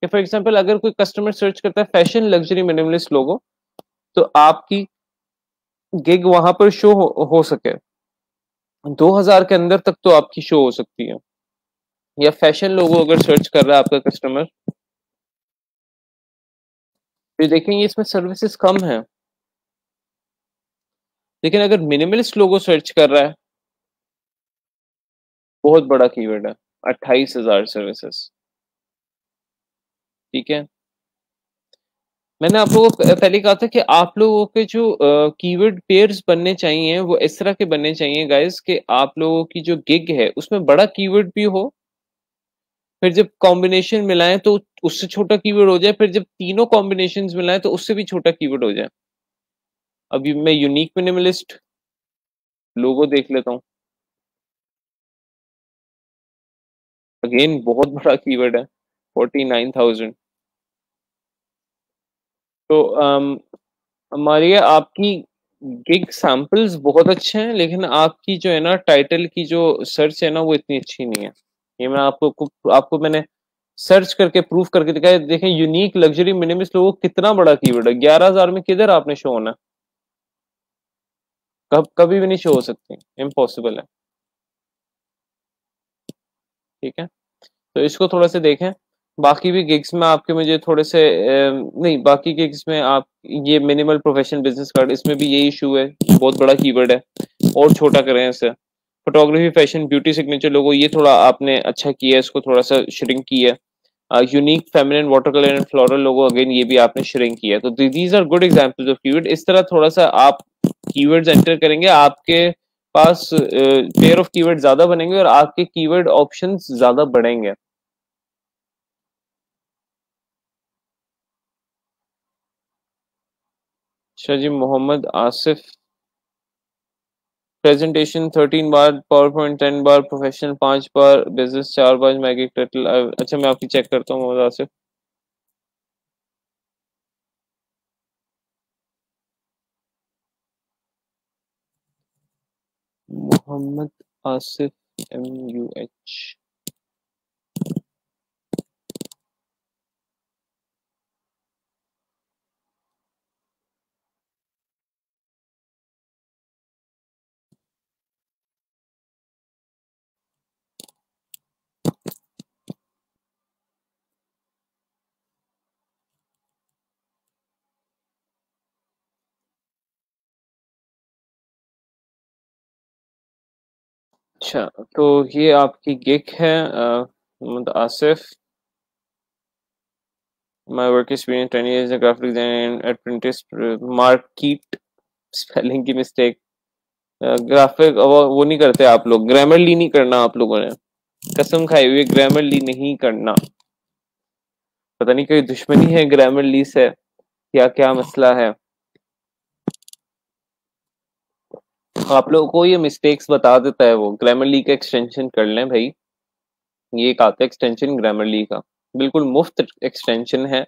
कि फॉर एग्जांपल अगर कोई कस्टमर सर्च करता है फैशन लग्जरी मिनिमलिस्ट लोगो, तो आपकी गिग वहां पर शो हो सके 2000 के अंदर तक तो आपकी शो हो सकती है। या फैशन लोगो अगर सर्च कर रहा है आपका कस्टमर, तो देखेंगे इसमें सर्विसेज कम है, लेकिन अगर मिनिमलिस्ट लोगो सर्च कर रहा है, बहुत बड़ा कीवर्ड है, 28,000 सर्विसेज। ठीक है, मैंने आप लोगों को पहले कहा था कि आप लोगों के जो कीवर्ड पेयर्स बनने चाहिए वो इस तरह के बनने चाहिए गाइस, कि आप लोगों की जो गिग है उसमें बड़ा कीवर्ड भी हो, फिर जब कॉम्बिनेशन मिलाएं तो उससे छोटा कीवर्ड हो जाए, फिर जब तीनों कॉम्बिनेशंस मिलाएं तो उससे भी छोटा कीवर्ड हो जाए। अभी मैं यूनिक मिनिमलिस्ट लोगो देख लेता हूँ, अगेन बहुत बड़ा कीवर्ड है, 49,000। तो हमारी आपकी गिग सैंपल्स बहुत अच्छे हैं, लेकिन आपकी जो है ना टाइटल की जो सर्च है ना वो इतनी अच्छी नहीं है। ये मैं आपको मैंने सर्च करके प्रूफ करके दिखाया। देखें यूनिक लग्जरी मिनिमलिस्ट लोगो कितना बड़ा कीवर्ड है, 11,000 में किधर आपने शो होना, कभी भी नहीं शो हो सकती, इम्पॉसिबल है। ठीक है, तो इसको थोड़ा सा देखें। बाकी भी गिग्स में आपके मुझे थोड़े से नहीं, बाकी गिग्स में आप ये मिनिमल प्रोफेशनल बिजनेस कार्ड, इसमें भी यही इशू है, बहुत बड़ा कीवर्ड है, और छोटा करें इसे। फोटोग्राफी फैशन ब्यूटी सिग्नेचर लोगो, ये थोड़ा आपने अच्छा किया है, इसको थोड़ा सा श्रिंक किया है। Unique feminine water colour and floral logo, again ये भी आपने श्रिंक किया है। तो these are good examples of keyword. इस तरह थोड़ा सा आप कीवर्ड्स एंटर करेंगे, आपके पास पेयर ऑफ कीवर्ड ज्यादा बनेंगे और आपके कीवर्ड ऑप्शंस ज्यादा बढ़ेंगे। अच्छा जी, मोहम्मद आसिफ, प्रेजेंटेशन 13 बार, पावर पॉइंट 10 बार, प्रोफेशनल 5 बार, बिजनेस 4 बार, मैगी टर्टल। अच्छा मैं आपकी चेक करता हूँ मोहम्मद आसिफ। मोहम्मद आसिफ, MUH। अच्छा, तो ये आपकी गिग है Mohammad Asif. My work experience 10 years graphic design apprentice, market, spelling की मिस्टेक, ग्राफिक वो नहीं करते आप लोग, ग्रामरली नहीं करना आप लोगों ने, कसम खाई हुई ग्रामरली नहीं करना। पता नहीं कोई दुश्मनी है ग्रामरली से, क्या क्या मसला है। आप लोगों को ये मिस्टेक्स बता देता है वो, ग्रामरली का एक्सटेंशन कर लें भाई। ये एक आता है एक्सटेंशन ग्रामरली का, बिल्कुल मुफ्त एक्सटेंशन है।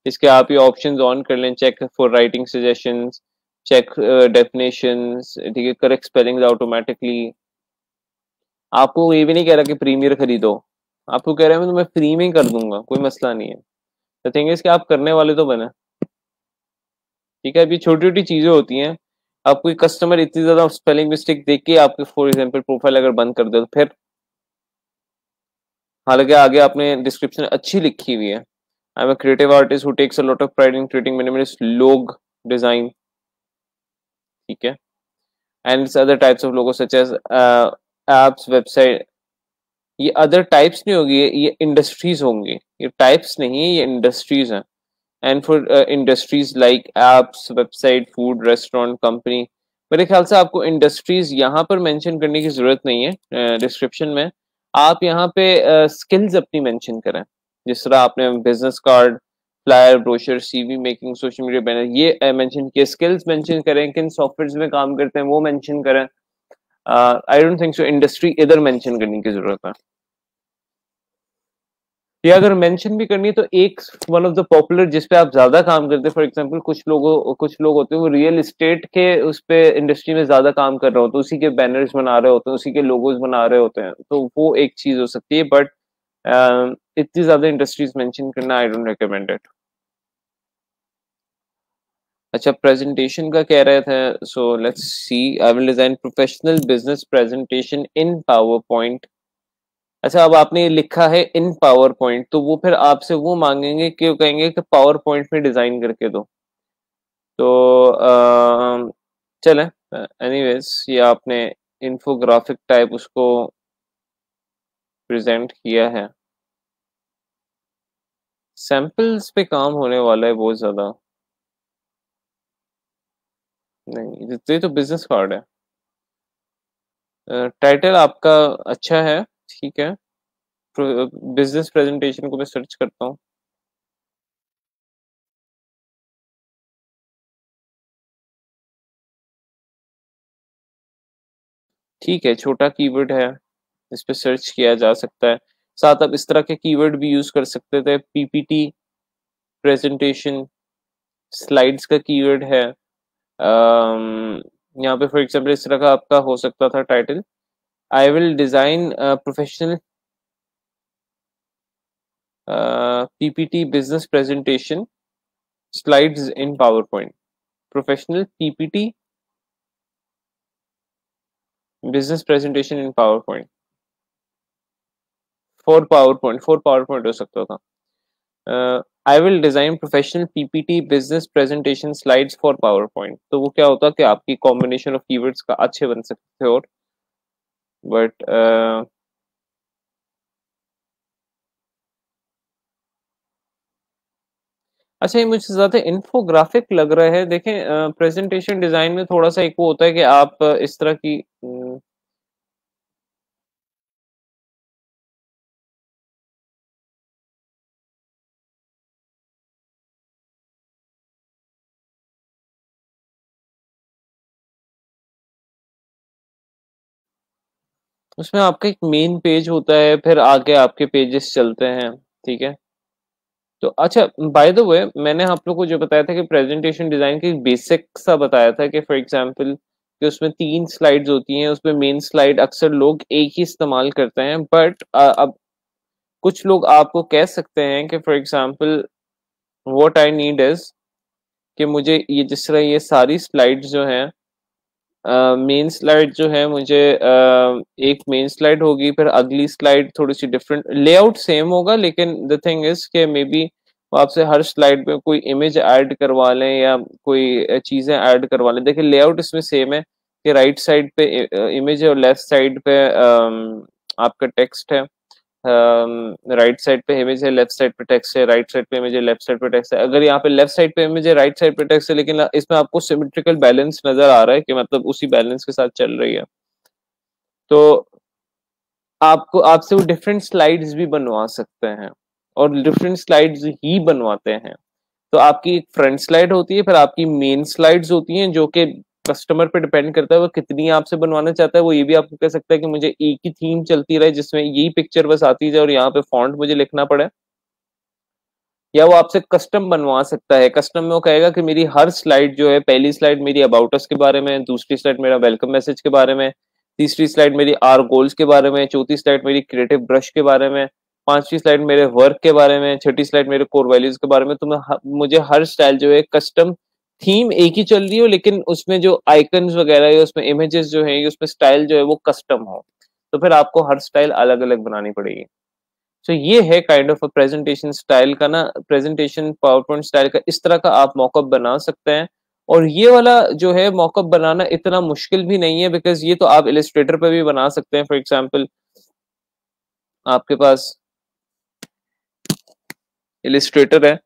इसके आप ये ऑप्शंस ऑन कर लें, check for writing suggestions, check definitions, ठीक है, करेक्ट स्पेलिंग्स ऑटोमेटिकली। आपको ये भी नहीं कह रहा कि प्रीमियर खरीदो, आपको कह रहा है मैं तुम्हें फ्री में ही कर दूंगा, कोई मसला नहीं है। द थिंग इज कि आप करने वाले तो बने। ठीक है, अभी छोटी छोटी चीजें होती हैं। आप कोई कस्टमर इतनी ज्यादा स्पेलिंग मिस्टेक देख के आपके फॉर एग्जांपल प्रोफाइल अगर बंद कर दे तो फिर, हालांकि आगे आपने डिस्क्रिप्शन अच्छी लिखी हुई है, I am a creative artist who takes a lot of pride in creating minimalist logo design. ठीक है, and other types of logo such as apps, website. ये अदर टाइप्स नहीं होगी, ये इंडस्ट्रीज होंगी, ये टाइप्स नहीं है, ये इंडस्ट्रीज हैं। And for industries like apps, website, food, restaurant, company. मेरे ख्याल से आपको इंडस्ट्रीज यहाँ पर मेंशन करने की जरूरत नहीं है डिस्क्रिप्शन में। आप यहाँ पे स्किल्स अपनी मेंशन करें, जिस तरह आपने business card, flyer, brochure, CV making, social media banner, ये मेंशन किए। स्किल्स मेंशन करें, किन सॉफ्टवेयर में काम करते हैं वो मेंशन करें। I don't think so industry इधर मेंशन करने की जरूरत है। या अगर मेंशन भी करनी है तो एक वन ऑफ द पॉपुलर जिस पे आप ज्यादा काम करते हैं, फॉर एग्जांपल कुछ लोग होते हैं वो रियल एस्टेट के उस पे इंडस्ट्री में ज्यादा काम कर रहे होते हैं, उसी के बैनर्स बना रहे होते हैं, उसी के लोगोज बना रहे होते हैं, तो वो एक चीज हो सकती है। बट इतनी ज्यादा इंडस्ट्रीज मेंशन करना आई डोंट रिकमेंड इट। अच्छा, प्रेजेंटेशन का कह रहे थे, so let's see. I will design professional business presentation in power point. अच्छा, अब आपने ये लिखा है इन पावर पॉइंट, तो वो फिर आपसे वो मांगेंगे कि वो कहेंगे कि पावर पॉइंट में डिजाइन करके दो। तो चले, एनीवेज ये आपने इंफोग्राफिक टाइप उसको प्रेजेंट किया है। सैंपल्स पे काम होने वाला है बहुत ज्यादा। नहीं, ये तो बिजनेस कार्ड है। टाइटल आपका अच्छा है, ठीक है। बिजनेस प्रेजेंटेशन को मैं सर्च करता हूँ। ठीक है, छोटा कीवर्ड है, इस पे सर्च किया जा सकता है। साथ आप इस तरह के कीवर्ड भी यूज कर सकते थे, पीपीटी प्रेजेंटेशन, स्लाइड्स का कीवर्ड है। यहाँ पे फॉर एग्जाम्पल इस तरह का आपका हो सकता था title, I will design professional PPT business presentation slides in power point, professional PPT business presentation in power point, for power point हो सकता था। आई will design professional PPT business presentation slides for power point. तो वो क्या होता कि आपकी combination of keywords का अच्छे बन सकते थे। और बट अच्छा, ये मुझे ज्यादा इन्फोग्राफिक लग रहा है। देखें, प्रेजेंटेशन डिजाइन में थोड़ा सा एक वो होता है कि आप इस तरह की उसमें आपका एक मेन पेज होता है, फिर आगे आपके पेजेस चलते हैं, ठीक है। तो अच्छा, बाय द वे, मैंने आप लोग को जो बताया था कि प्रेजेंटेशन डिजाइन की बेसिक सा बताया था कि फॉर एग्जांपल कि उसमें 3 स्लाइड्स होती हैं, उसमें मेन स्लाइड अक्सर लोग एक ही इस्तेमाल करते हैं। बट अब कुछ लोग आपको कह सकते हैं कि for example what I need is कि मुझे ये जिस तरह ये सारी स्लाइड्स जो हैं, मेन स्लाइड जो है मुझे एक मेन स्लाइड होगी, फिर अगली स्लाइड थोड़ी सी डिफरेंट, लेआउट सेम होगा, लेकिन द थिंग इज कि मे बी वो आपसे हर स्लाइड में कोई इमेज ऐड करवा लें या कोई चीजें ऐड करवा लें। देखिए, लेआउट इसमें सेम है कि राइट साइड पे इमेज है और लेफ्ट साइड पे आपका टेक्स्ट है। राइट साइड पे इमेज है, लेफ्ट साइड पे टेक्स्ट है, राइट साइड पे इमेज है, लेफ्ट साइड पे टेक्स्ट है। अगर यहाँ पे लेफ्ट साइड पे इमेज है, राइट साइड पे टेक्स्ट है, लेकिन इसमें आपको सिमेट्रिकल बैलेंस नजर आ रहा है कि मतलब उसी बैलेंस के साथ चल रही है, तो आपको आपसे वो डिफरेंट स्लाइड्स भी बनवा सकते हैं और डिफरेंट स्लाइड्स ही बनवाते हैं। तो आपकी एक फ्रंट स्लाइड होती है, फिर आपकी मेन स्लाइड्स होती हैं, जो कि कस्टमर पे डिपेंड करता है वो कितनी आपसे बनवाना चाहता है। वो ये भी आपको कह सकता है कि मुझे एक ही थीम चलती रहे जिसमें यही पिक्चर बस आती जाए और यहाँ पे फॉन्ट मुझे लिखना पड़े, या वो आपसे कस्टम बनवा सकता है। कस्टम में वो कहेगा कि मेरी हर स्लाइड जो है, पहली स्लाइड मेरी अबाउट अस के बारे में, दूसरी स्लाइड मेरा वेलकम मैसेज के बारे में, तीसरी स्लाइड मेरी आर गोल्स के बारे में, चौथी स्लाइड मेरी क्रिएटिव ब्रश के बारे में, पांचवी स्लाइड मेरे वर्क के बारे में, छठी स्लाइड मेरे कोर वैल्यूज के बारे में। तो मुझे हर स्टाइल जो है कस्टम, थीम एक ही चल रही हो लेकिन उसमें जो आइकन्स वगैरह है, उसमें इमेजेस जो है, उसमें स्टाइल जो है वो कस्टम हो, तो फिर आपको हर स्टाइल अलग अलग बनानी पड़ेगी। सो ये है kind of a presentation style का ना, प्रेजेंटेशन पावर पॉइंट स्टाइल का इस तरह का आप मॉकअप बना सकते हैं। और ये वाला जो है मॉकअप बनाना इतना मुश्किल भी नहीं है, बिकॉज ये तो आप इलिस्ट्रेटर पे भी बना सकते हैं। फॉर एग्जांपल आपके पास इलिस्ट्रेटर है,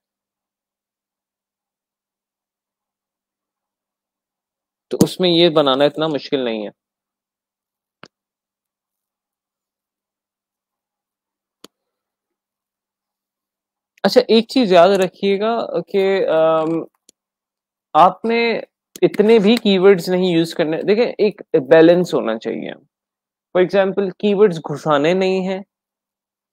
तो उसमें ये बनाना इतना मुश्किल नहीं है। अच्छा, एक चीज याद रखिएगा कि आपने इतने भी कीवर्ड्स नहीं यूज करने। देखिए, एक बैलेंस होना चाहिए। फॉर एग्जाम्पल कीवर्ड्स घुसाने नहीं है,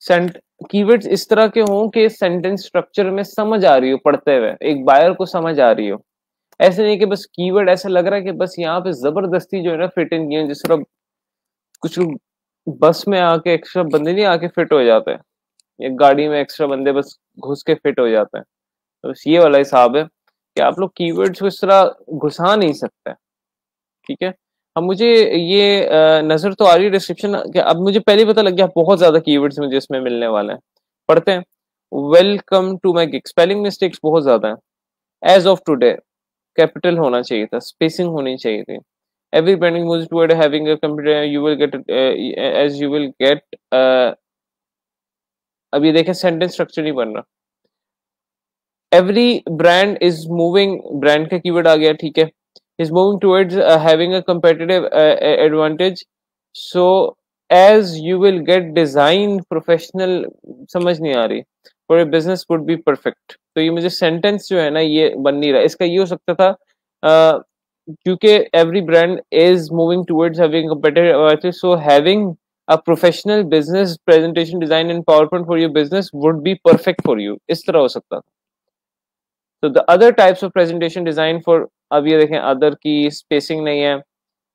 सेंट कीवर्ड्स इस तरह के हों कि सेंटेंस स्ट्रक्चर में समझ आ रही हो, पढ़ते हुए एक बायर को समझ आ रही हो। ऐसे नहीं कि बस कीवर्ड ऐसा लग रहा है कि बस यहाँ पे जबरदस्ती जो है ना फिट इन किए, जिस तरह कुछ लोग बस में आके एक्स्ट्रा बंदे नहीं आके फिट हो जाते हैं। एक गाड़ी में एक्स्ट्रा बंदे बस घुस के फिट हो जाते हैं। तो बस ये वाला हिसाब है कि आप लोग कीवर्ड्स को इस तरह घुसा नहीं सकते। ठीक है। अब मुझे ये नजर तो आ रही है डिस्क्रिप्शन, अब मुझे पहले ही पता लग गया बहुत ज्यादा कीवर्ड्स मुझे इसमें मिलने वाले हैं। पढ़ते हैं। Welcome to my gig, spelling mistakes बहुत ज्यादा है। एज ऑफ टुडे, कैपिटल होना चाहिए था, स्पेसिंग होनी चाहिए थी। Every branding moves toward having a computer, you will get as you will get अब ये देखें सेंटेंस स्ट्रक्चर नहीं बन रहा। Every brand is moving, brand का कीवर्ड आ गया, ठीक है। Is moving towards having a competitive advantage, so as you will get design professional, समझ नहीं आ रही, for a business would be perfect. तो ये मुझे सेंटेंस जो है ना ये बन नहीं रहा, इसका ये हो सकता था क्योंकि every brand is moving towards having competitive advantage, so having a professional business presentation design and PowerPoint for your business would be perfect for you, इस तरह हो सकता। तो the other types of presentation design for, अब ये देखें other की spacing नहीं है।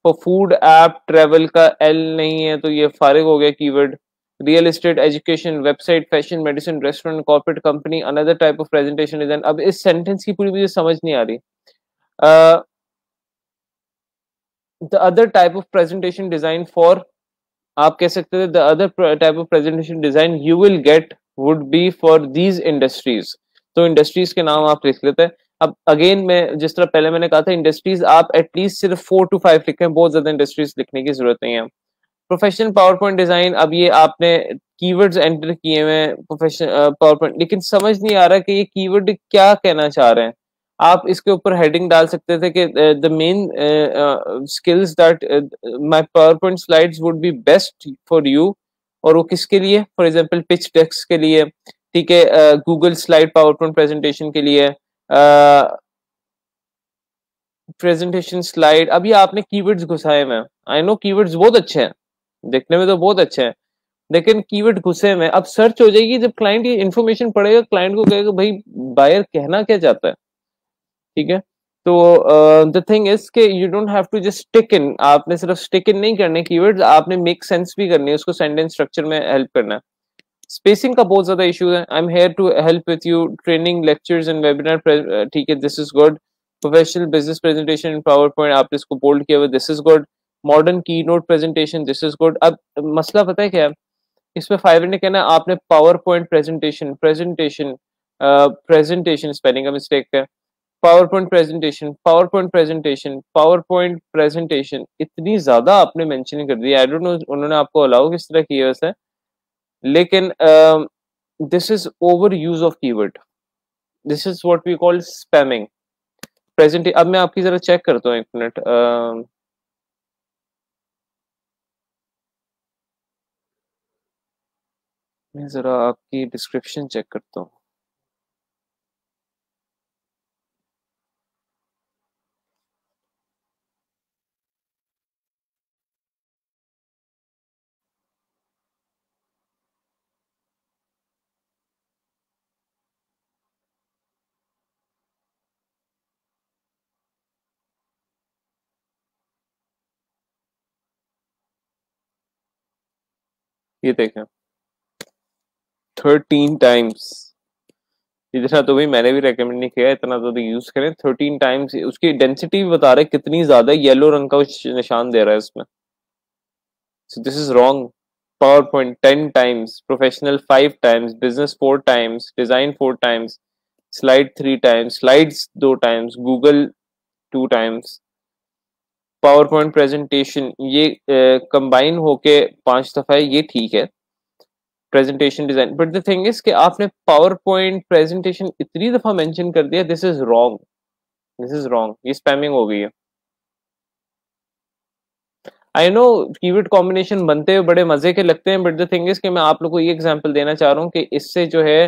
फॉर फूड ऐप ट्रेवल का एल नहीं है, तो ये फारिग हो गया keyword. Real estate, education, website, fashion, medicine, restaurant, corporate company, another type of presentation design. अब इस सेंटेंस की पूरी मुझे समझ नहीं आ रही। The other type of presentation design for, आप कह सकते थे the other type of presentation design you will gate would be for these industries. तो इंडस्ट्रीज के नाम आप लिख लेते हैं। अब अगेन मैं जिस तरह पहले मैंने कहा था, इंडस्ट्रीज आप एटलीस्ट सिर्फ 4 to 5 लिखें, बहुत ज्यादा इंडस्ट्रीज लिखने की जरूरत नहीं है। प्रोफेशनल पावर पॉइंट डिजाइन, अब ये आपने कीवर्ड्स एंटर किए हुए हैं प्रोफेशनल पावर पॉइंट, लेकिन समझ नहीं आ रहा कि ये कीवर्ड क्या कहना चाह रहे हैं। आप इसके ऊपर हेडिंग डाल सकते थे कि the main skills that my power point slides would be best for you, और वो किसके लिए, फॉर एग्जांपल पिच डेक्स के लिए, ठीक है, Google slide power point presentation के लिए, प्रेजेंटेशन स्लाइड। अभी आपने कीवर्ड्स घुसाए में, आई नो कीवर्ड्स बहुत अच्छे हैं, देखने में तो बहुत अच्छे हैं, लेकिन कीवर्ड घुसे में अब सर्च हो जाएगी, जब क्लाइंट ये इन्फॉर्मेशन पढ़ेगा क्लाइंट को कहेगा भाई बायर कहना क्या चाहता है। ठीक है। तो द थिंग इज के you don't have to just stick in, आपने सिर्फ स्टिक इन नहीं करने कीवर्ड्स, आपने मेक सेंस भी करनी है, उसको सेंटेंस स्ट्रक्चर में हेल्प करना है। स्पेसिंग का बहुत ज्यादा इशू है। I am here to help with you, training, lectures and webinar, ठीक है, this is good. Professional business presentation in power point, आपने इसको बोल्ड किया हुआ, this is good. Modern keynote presentation, this is good. अब मसला पता है क्या है, इसमें फाइवर ने कहना आपने power point presentation, presentation spelling का मिस्टेक है। Power point presentation, power point presentation, power point presentation, इतनी ज्यादा आपने मेंशन कर दी। आई डोंट नो उन्होंने आपको अलाउ किस तरह किया वैसे, लेकिन this is over use of keyword, this is what we call spamming present. अब मैं आपकी जरा चेक करता हूँ, एक मिनट, मैं जरा आपकी डिस्क्रिप्शन चेक करता हूँ। ये देखें 13 टाइम्स, इतना तो भाई मैंने भी रेकमेंड नहीं किया, इतना तो यूज करें 13 टाइम्स। उसकी डेंसिटी भी बता रहा है कितनी ज्यादा, येलो रंग का निशान दे रहा है इसमें। So this is wrong. Power point 10 times, professional 5 times, business 4 times, design 4 times, slide 3 times, slides 2 times, Google 2 times, power point presentation ये कंबाइन होके 5 दफा है, ये ठीक है। Presentation design, but the thing is कि आपने पावर पॉइंट प्रेजेंटेशन इतनी दफा मेंशन कर दिया, this is wrong, this is wrong, ये स्पैमिंग हो गई है। आई नो कीवर्ड कॉम्बिनेशन बनते हुए बड़े मजे के लगते हैं, बट द थिंग इज कि मैं आप लोगों को ये एग्जांपल देना चाह रहा हूँ कि इससे जो है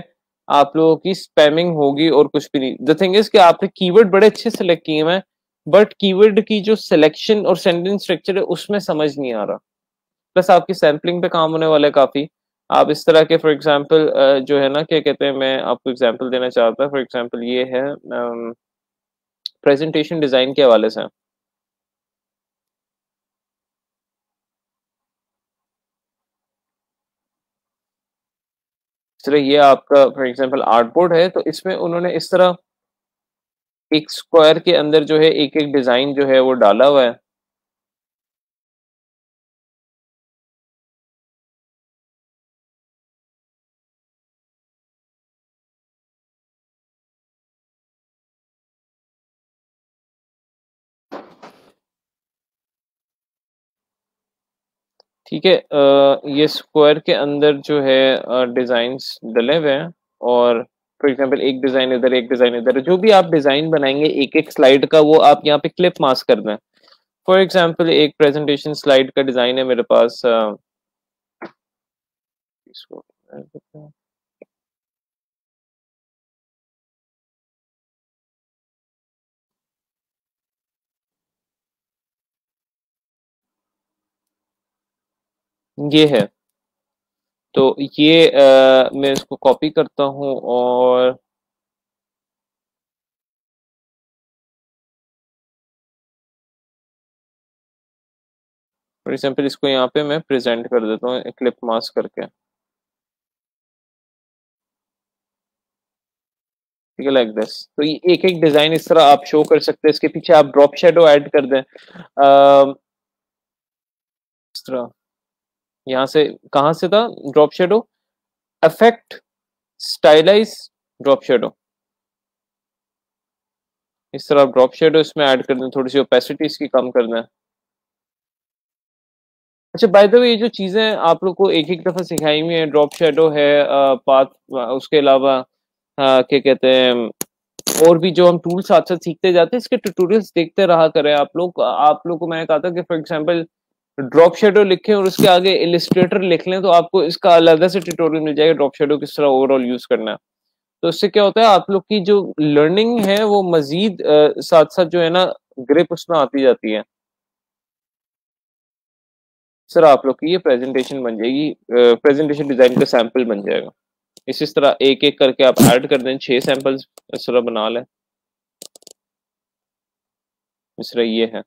आप लोगों की स्पैमिंग होगी और कुछ भी नहीं। द थिंग इज कि आपने कीवर्ड बड़े अच्छे सेलेक्ट किए हैं, बट कीवर्ड की जो सिलेक्शन और सेंटेंस स्ट्रक्चर है उसमें समझ नहीं आ रहा। प्लस आपकी सैम्पलिंग पे काम होने वाला है काफी। आप इस तरह के फॉर एग्जांपल जो है ना क्या कहते हैं, मैं आपको एग्जांपल देना चाहता हूँ, फॉर एग्जांपल ये है प्रेजेंटेशन डिजाइन के हवाले से। इस तरह ये आपका फॉर एग्जांपल आर्टबोर्ड है, तो इसमें उन्होंने इस तरह एक स्क्वायर के अंदर जो है एक-एक डिज़ाइन जो है वो डाला हुआ है। ठीक है, ये स्क्वायर के अंदर जो है डिज़ाइन्स डले हुए हैं और फॉर एग्जांपल एक डिज़ाइन इधर, एक डिज़ाइन इधर, जो भी आप डिज़ाइन बनाएँगे एक-एक स्लाइड का वो आप यहाँ पे क्लिप मास कर दें। फॉर एग्जांपल एक प्रेजेंटेशन स्लाइड का डिज़ाइन है मेरे पास, इसको ये है। तो ये मैं इसको कॉपी करता हूँ और फॉर एग्जांपल इसको यहाँ पे मैं प्रेजेंट कर देता हूँ क्लिप मास करके। ठीक है, लाइक दिस। तो ये एक-एक डिज़ाइन इस तरह आप शो कर सकते हैं, इसके पीछे आप ड्रॉप शैडो ऐड कर दें। इस तरह यहाँ से कहाँ से था drop shadow? Affect, stylise, drop shadow. इस तरह आप ड्रॉप शैडो इसमें ऐड कर दें, थोड़ी सी ओपेसिटी इसकी कम कर दें। अच्छा, बाय द वे ये जो चीजें आप लोग को एक एक दफा सिखाई हुई है, ड्रॉप शैडो है, पाथ, उसके अलावा क्या कहते हैं, और भी जो हम टूल साथ साथ सीखते जाते हैं, इसके ट्यूटोरियल्स देखते रहा करें आप लोग को मैंने कहा था कि फॉर एग्जांपल ड्रॉप शैडो लिखें और उसके आगे इलिस्ट्रेटर लिख लें, तो आपको इसका अलग से ट्यूटोरियल मिल जाएगा ड्रॉप शैडो किस तरह ओवरऑल यूज करना है। तो इससे क्या होता है, आप लोग की जो लर्निंग है वो मजीद साथ साथ जो है ना ग्रिप उसमें आती जाती है। सर आप लोग की ये प्रेजेंटेशन बन जाएगी, प्रेजेंटेशन डिजाइन का सैंपल बन जाएगा। इस तरह एक एक करके आप ऐड कर दें, 6 सैंपल्स इस तरह बना लें। इस तरह ये है।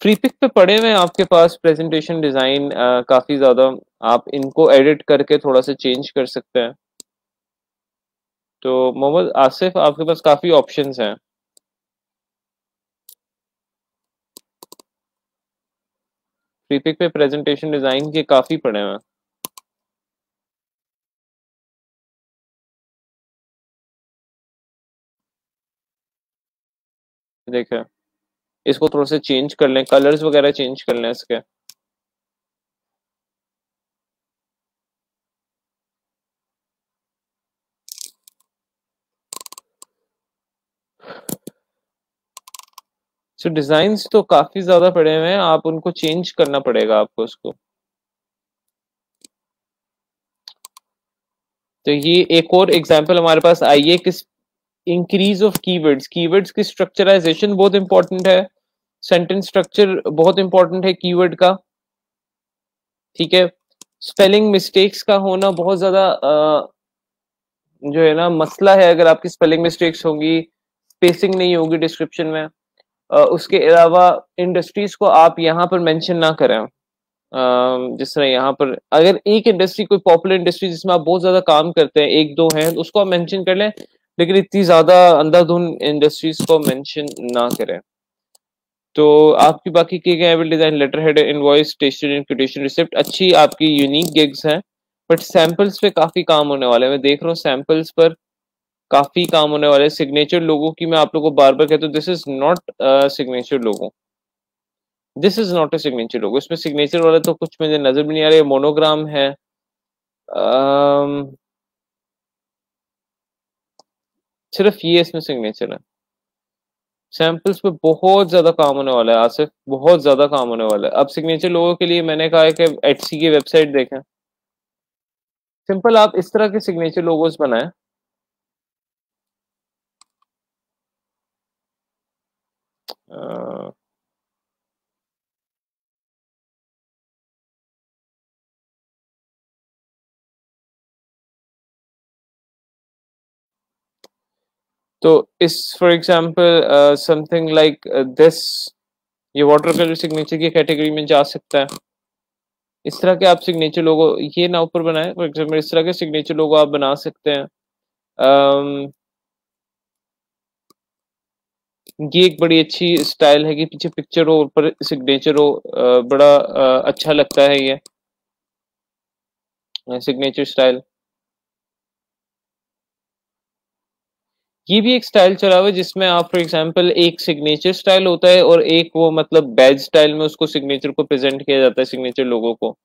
फ्री पिक पे पड़े हुए हैं आपके पास प्रेजेंटेशन डिजाइन काफी ज्यादा, आप इनको एडिट करके थोड़ा सा चेंज कर सकते हैं। तो मोहम्मद आसिफ आपके पास काफी ऑप्शंस हैं। फ्री पिक पे प्रेजेंटेशन डिजाइन के काफी पड़े हुए हैं। देखें, इसको थोड़ा सा चेंज कर लें, कलर्स वगैरह चेंज कर लें इसके। सो डिजाइन्स तो काफी ज्यादा पड़े हुए हैं, आप उनको चेंज करना पड़ेगा आपको उसको। तो ये एक और एग्जांपल हमारे पास आई है किस, इंक्रीज ऑफ कीवर्ड्स। कीवर्ड्स की स्ट्रक्चराइजेशन बहुत इंपॉर्टेंट है, सेंटेंस स्ट्रक्चर बहुत इंपॉर्टेंट है कीवर्ड का। ठीक है, स्पेलिंग मिस्टेक्स का होना बहुत ज्यादा जो है ना मसला है, अगर आपकी स्पेलिंग मिस्टेक्स होंगी, स्पेसिंग नहीं होगी डिस्क्रिप्शन में। उसके अलावा इंडस्ट्रीज को आप यहाँ पर मेंशन ना करें। जिस तरह यहाँ पर अगर एक इंडस्ट्री, कोई पॉपुलर इंडस्ट्री जिसमें आप बहुत ज्यादा काम करते हैं, एक दो हैं, तो उसको आप मेंशन कर लें, लेकिन इतनी ज्यादा अंधाधुंध इंडस्ट्रीज को मेंशन ना करें। तो आपकी बाकी किए गए एविल design, letter head, invoice, tested invitation, receipt अच्छी आपकी यूनिक गिग्स हैं, बट सैंपल्स पे काफी काम होने वाला है। मैं देख रहा हूँ सैंपल्स पर काफी काम होने वाले। सिग्नेचर लोगों की मैं आप लोगों को बार बार कहता हूँ, this is not signature logo, this is not a signature logo. इसमें सिग्नेचर वाला तो कुछ मुझे नजर भी नहीं आ रहा है, मोनोग्राम है। सिर्फ ये इसमें सिग्नेचर है। सैंपल्स पे बहुत ज्यादा काम होने वाला है आसिफ, बहुत ज्यादा काम होने वाला है। अब सिग्नेचर लोगों के लिए मैंने कहा है कि एटसी की वेबसाइट देखें। सिंपल आप इस तरह के सिग्नेचर लोगोस बनाएं। अ, तो इस for example something like this, ये वाटर कलर सिग्नेचर की कैटेगरी में जा सकता है। इस तरह के आप सिग्नेचर लोगो ये ना ऊपर बनाए, फॉर एग्जाम्पल इस तरह के सिग्नेचर लोगो आप बना सकते हैं। ये एक बड़ी अच्छी स्टाइल है कि पीछे पिक्चर हो ऊपर सिग्नेचर हो, बड़ा अच्छा लगता है ये सिग्नेचर स्टाइल। ये भी एक स्टाइल चला हुआ है जिसमें आप फॉर एग्जांपल एक सिग्नेचर स्टाइल होता है और एक वो मतलब बैज स्टाइल में उसको सिग्नेचर को प्रेजेंट किया जाता है, सिग्नेचर लोगों को।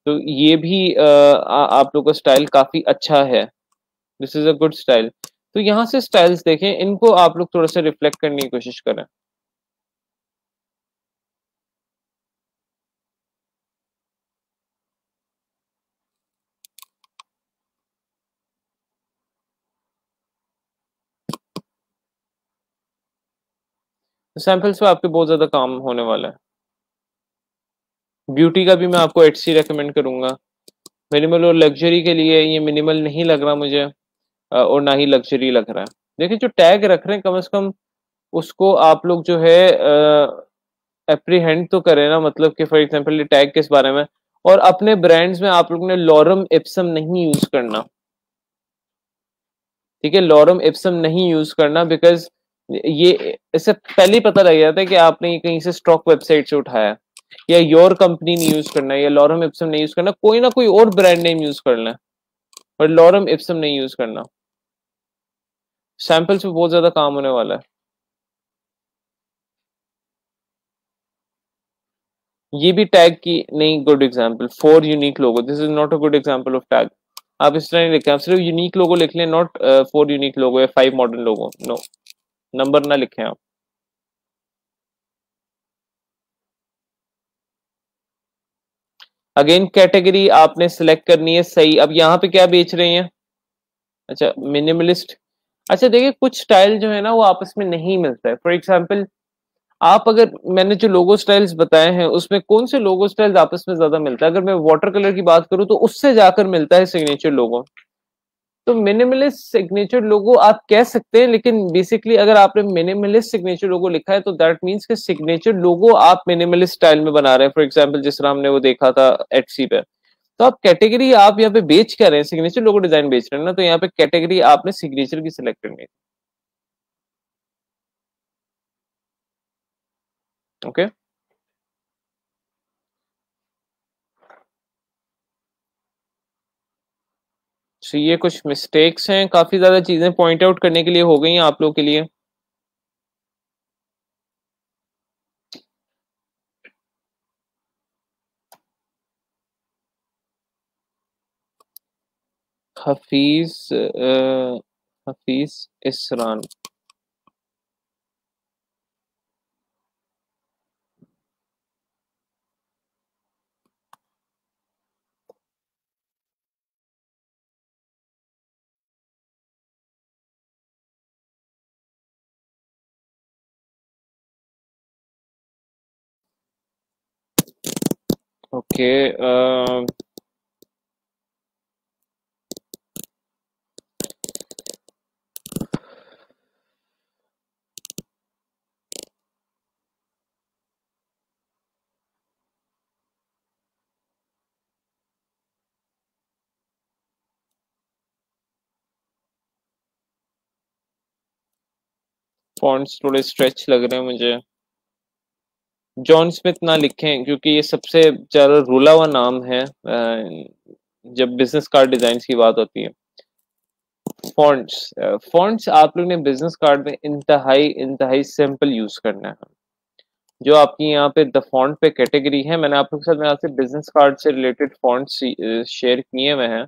तो ये भी आप लोग का स्टाइल काफी अच्छा है। This is a good style. तो यहाँ से स्टाइल्स देखें, इनको आप लोग थोड़ा सा रिफ्लेक्ट करने की कोशिश करें। सैंपल्स पे आपके बहुत ज्यादा काम होने वाला है। ब्यूटी का भी मैं आपको एटसी रेकमेंड करूंगा। मिनिमल और लग्जरी के लिए ये मिनिमल नहीं लग रहा मुझे, और ना ही लग्जरी लग रहा है। देखिए जो टैग रख रहे हैं कम से कम उसको आप लोग जो है अप्रीहेंड तो करें ना, मतलब कि फॉर एग्जांपल ये टैग किस बारे में। और अपने ब्रांड्स में आप लोग ने लॉरम इप्सम नहीं यूज करना, ठीक है, लॉरम इप्सम नहीं यूज करना, बिकॉज ये इससे पहले ही पता लग जाता है कि आपने ये कहीं से स्टॉक वेबसाइट से उठाया है। या योर कंपनी नहीं यूज करना, या लॉरम इप्सम नहीं यूज करना, कोई ना कोई और ब्रांड नेम यूज करना है, पर लॉरम इप्सम नहीं यूज करना। सैंपल्स पे बहुत ज्यादा काम होने वाला है। ये भी टैग की नहीं good example, for unique logo, this is not a good example of tag. आप इस तरह नहीं लिखें, आप सिर्फ यूनिक लोगो लिख लें, नॉट फॉर यूनिक लोगो या 5 मॉडर्न लोगो, नो, नंबर ना लिखें आप। अगेन कैटेगरी आपने सिलेक्ट करनी है सही। अब यहाँ पे क्या बेच रहे हैं? अच्छा मिनिमलिस्ट। अच्छा देखिए कुछ स्टाइल जो है ना वो आपस में नहीं मिलता है। फॉर एग्जाम्पल आप अगर मैंने जो लोगो स्टाइल्स बताए हैं उसमें कौन से लोगो स्टाइल्स आपस में ज्यादा मिलता है? अगर मैं वाटर कलर की बात करूं तो उससे जाकर मिलता है सिग्नेचर लोगो। तो मिनिमलिस्ट सिग्नेचर लोगो आप कह सकते हैं, लेकिन बेसिकली अगर आपने मिनिमलिस्ट सिग्नेचर लोगो लिखा है तो दैट मीन्स कि सिग्नेचर लोगो आप मिनिमलिस्ट स्टाइल में बना रहे हैं। फॉर एग्जांपल जिस तरह हमने वो देखा था एटसी पे। तो आप कैटेगरी आप यहाँ पे बेच क्या रहे हैं? सिग्नेचर लोगो डिजाइन बेच रहे हैं ना, तो यहाँ पे कैटेगरी आपने सिग्नेचर की सिलेक्ट करनी है। ओके। तो ये कुछ मिस्टेक्स हैं, काफी ज्यादा चीजें पॉइंट आउट करने के लिए हो गई हैं आप लोग के लिए। हफीज हफीज इसरान। ओके। फॉन्ट्स थोड़े स्ट्रेच लग रहे हैं मुझे। जॉन स्मिथ ना लिखें क्योंकि ये सबसे ज्यादा रूला हुआ नाम है जब बिजनेस कार्ड डिजाइन की बात होती है। फॉन्ट्स फॉन्ट्स आप लोग ने बिजनेस कार्ड में इंतहाई इंतहाई सिंपल यूज करना है। जो आपकी यहाँ पे द फॉन्ट पे कैटेगरी है, मैंने आप लोग के साथ में आपसे बिजनेस कार्ड से रिलेटेड फॉन्ट्स शेयर किए हुए हैं।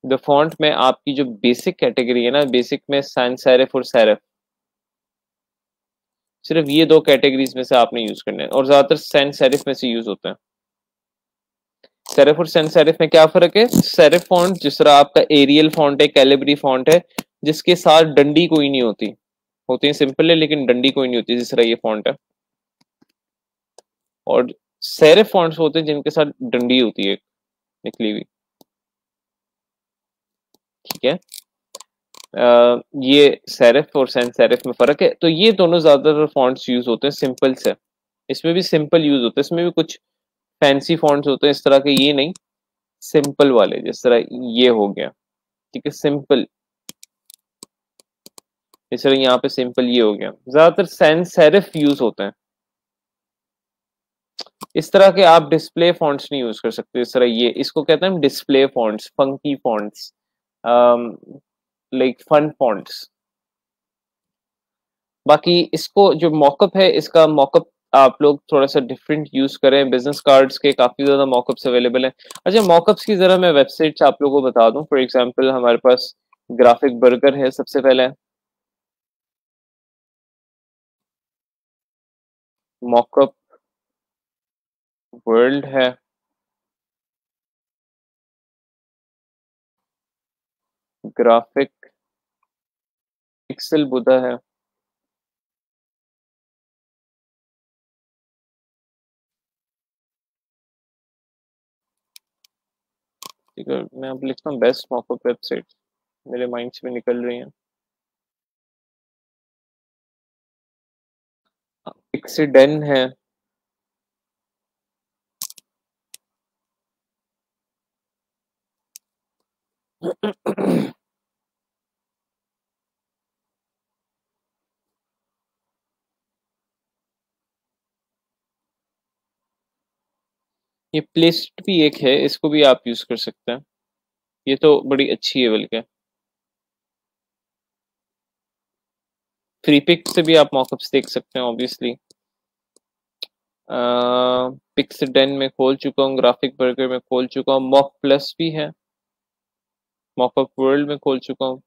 द फॉन्ट में आपकी जो बेसिक कैटेगरी है ना, बेसिक में सैन सेरिफ और सेरिफ, सिर्फ ये दो कैटेगरीज में से आपने यूज करने हैं, और ज्यादातर सैन सेरिफ में से यूज होते हैं। सेरिफ और सैन सेरिफ में क्या फर्क है? सेरिफ फॉन्ट जिस तरह आपका एरियल फॉन्ट है, कैलिबरी फॉन्ट है, जिसके साथ डंडी कोई नहीं होती, होती है सिंपल है लेकिन डंडी कोई नहीं होती, जिस तरह ये फॉन्ट है। और सेरिफ फॉन्ट्स होते हैं जिनके साथ डंडी होती है निकली हुई, ठीक है। ये सेरिफ और सैन सेरिफ में फर्क है। तो ये दोनों ज्यादातर फॉन्ट्स यूज होते हैं सिंपल से। इसमें भी सिंपल यूज होता है, इसमें भी कुछ फैंसी फॉन्ट्स होते हैं इस तरह के, ये नहीं, सिंपल वाले, जिस तरह ये हो गया, ठीक है, सिंपल, इस तरह यहाँ पे सिंपल ये हो गया। ज्यादातर सैंस सेरिफ यूज होते हैं, इस तरह के आप डिस्प्ले फॉन्ट्स नहीं यूज कर सकते। इस तरह ये, इसको कहते हैं display fonts, funky fonts, like fun fonts. बाकी इसको जो मॉकअप है, इसका मॉकअप आप लोग थोड़ा सा डिफरेंट यूज करें। बिजनेस कार्ड्स के काफी ज्यादा मॉकअप्स अवेलेबल हैं। अच्छा, मॉकअप्स की जरा मैं वेबसाइट्स आप लोगों को बता दूं। फॉर एग्जांपल हमारे पास ग्राफिक बर्गर है सबसे पहले, मॉकअप वर्ल्ड है, ग्राफिक पिक्सल बुदा है, ठीक है। मैं अब लिखता हूँ बेस्ट मॉकअप वेबसाइट, मेरे माइंड से भी निकल रही है। पिक्सीडेन है, ये प्लेस्ट भी एक है, इसको भी आप यूज कर सकते हैं, ये तो बड़ी अच्छी है बल्कि। फ्री पिक से भी आप मॉकअप्स देख सकते हैं ऑब्वियसली। पिक्सडेन में खोल चुका हूँ, ग्राफिक बर्गर में खोल चुका हूँ, मॉक प्लस भी है, मॉकअप वर्ल्ड में खोल चुका हूँ,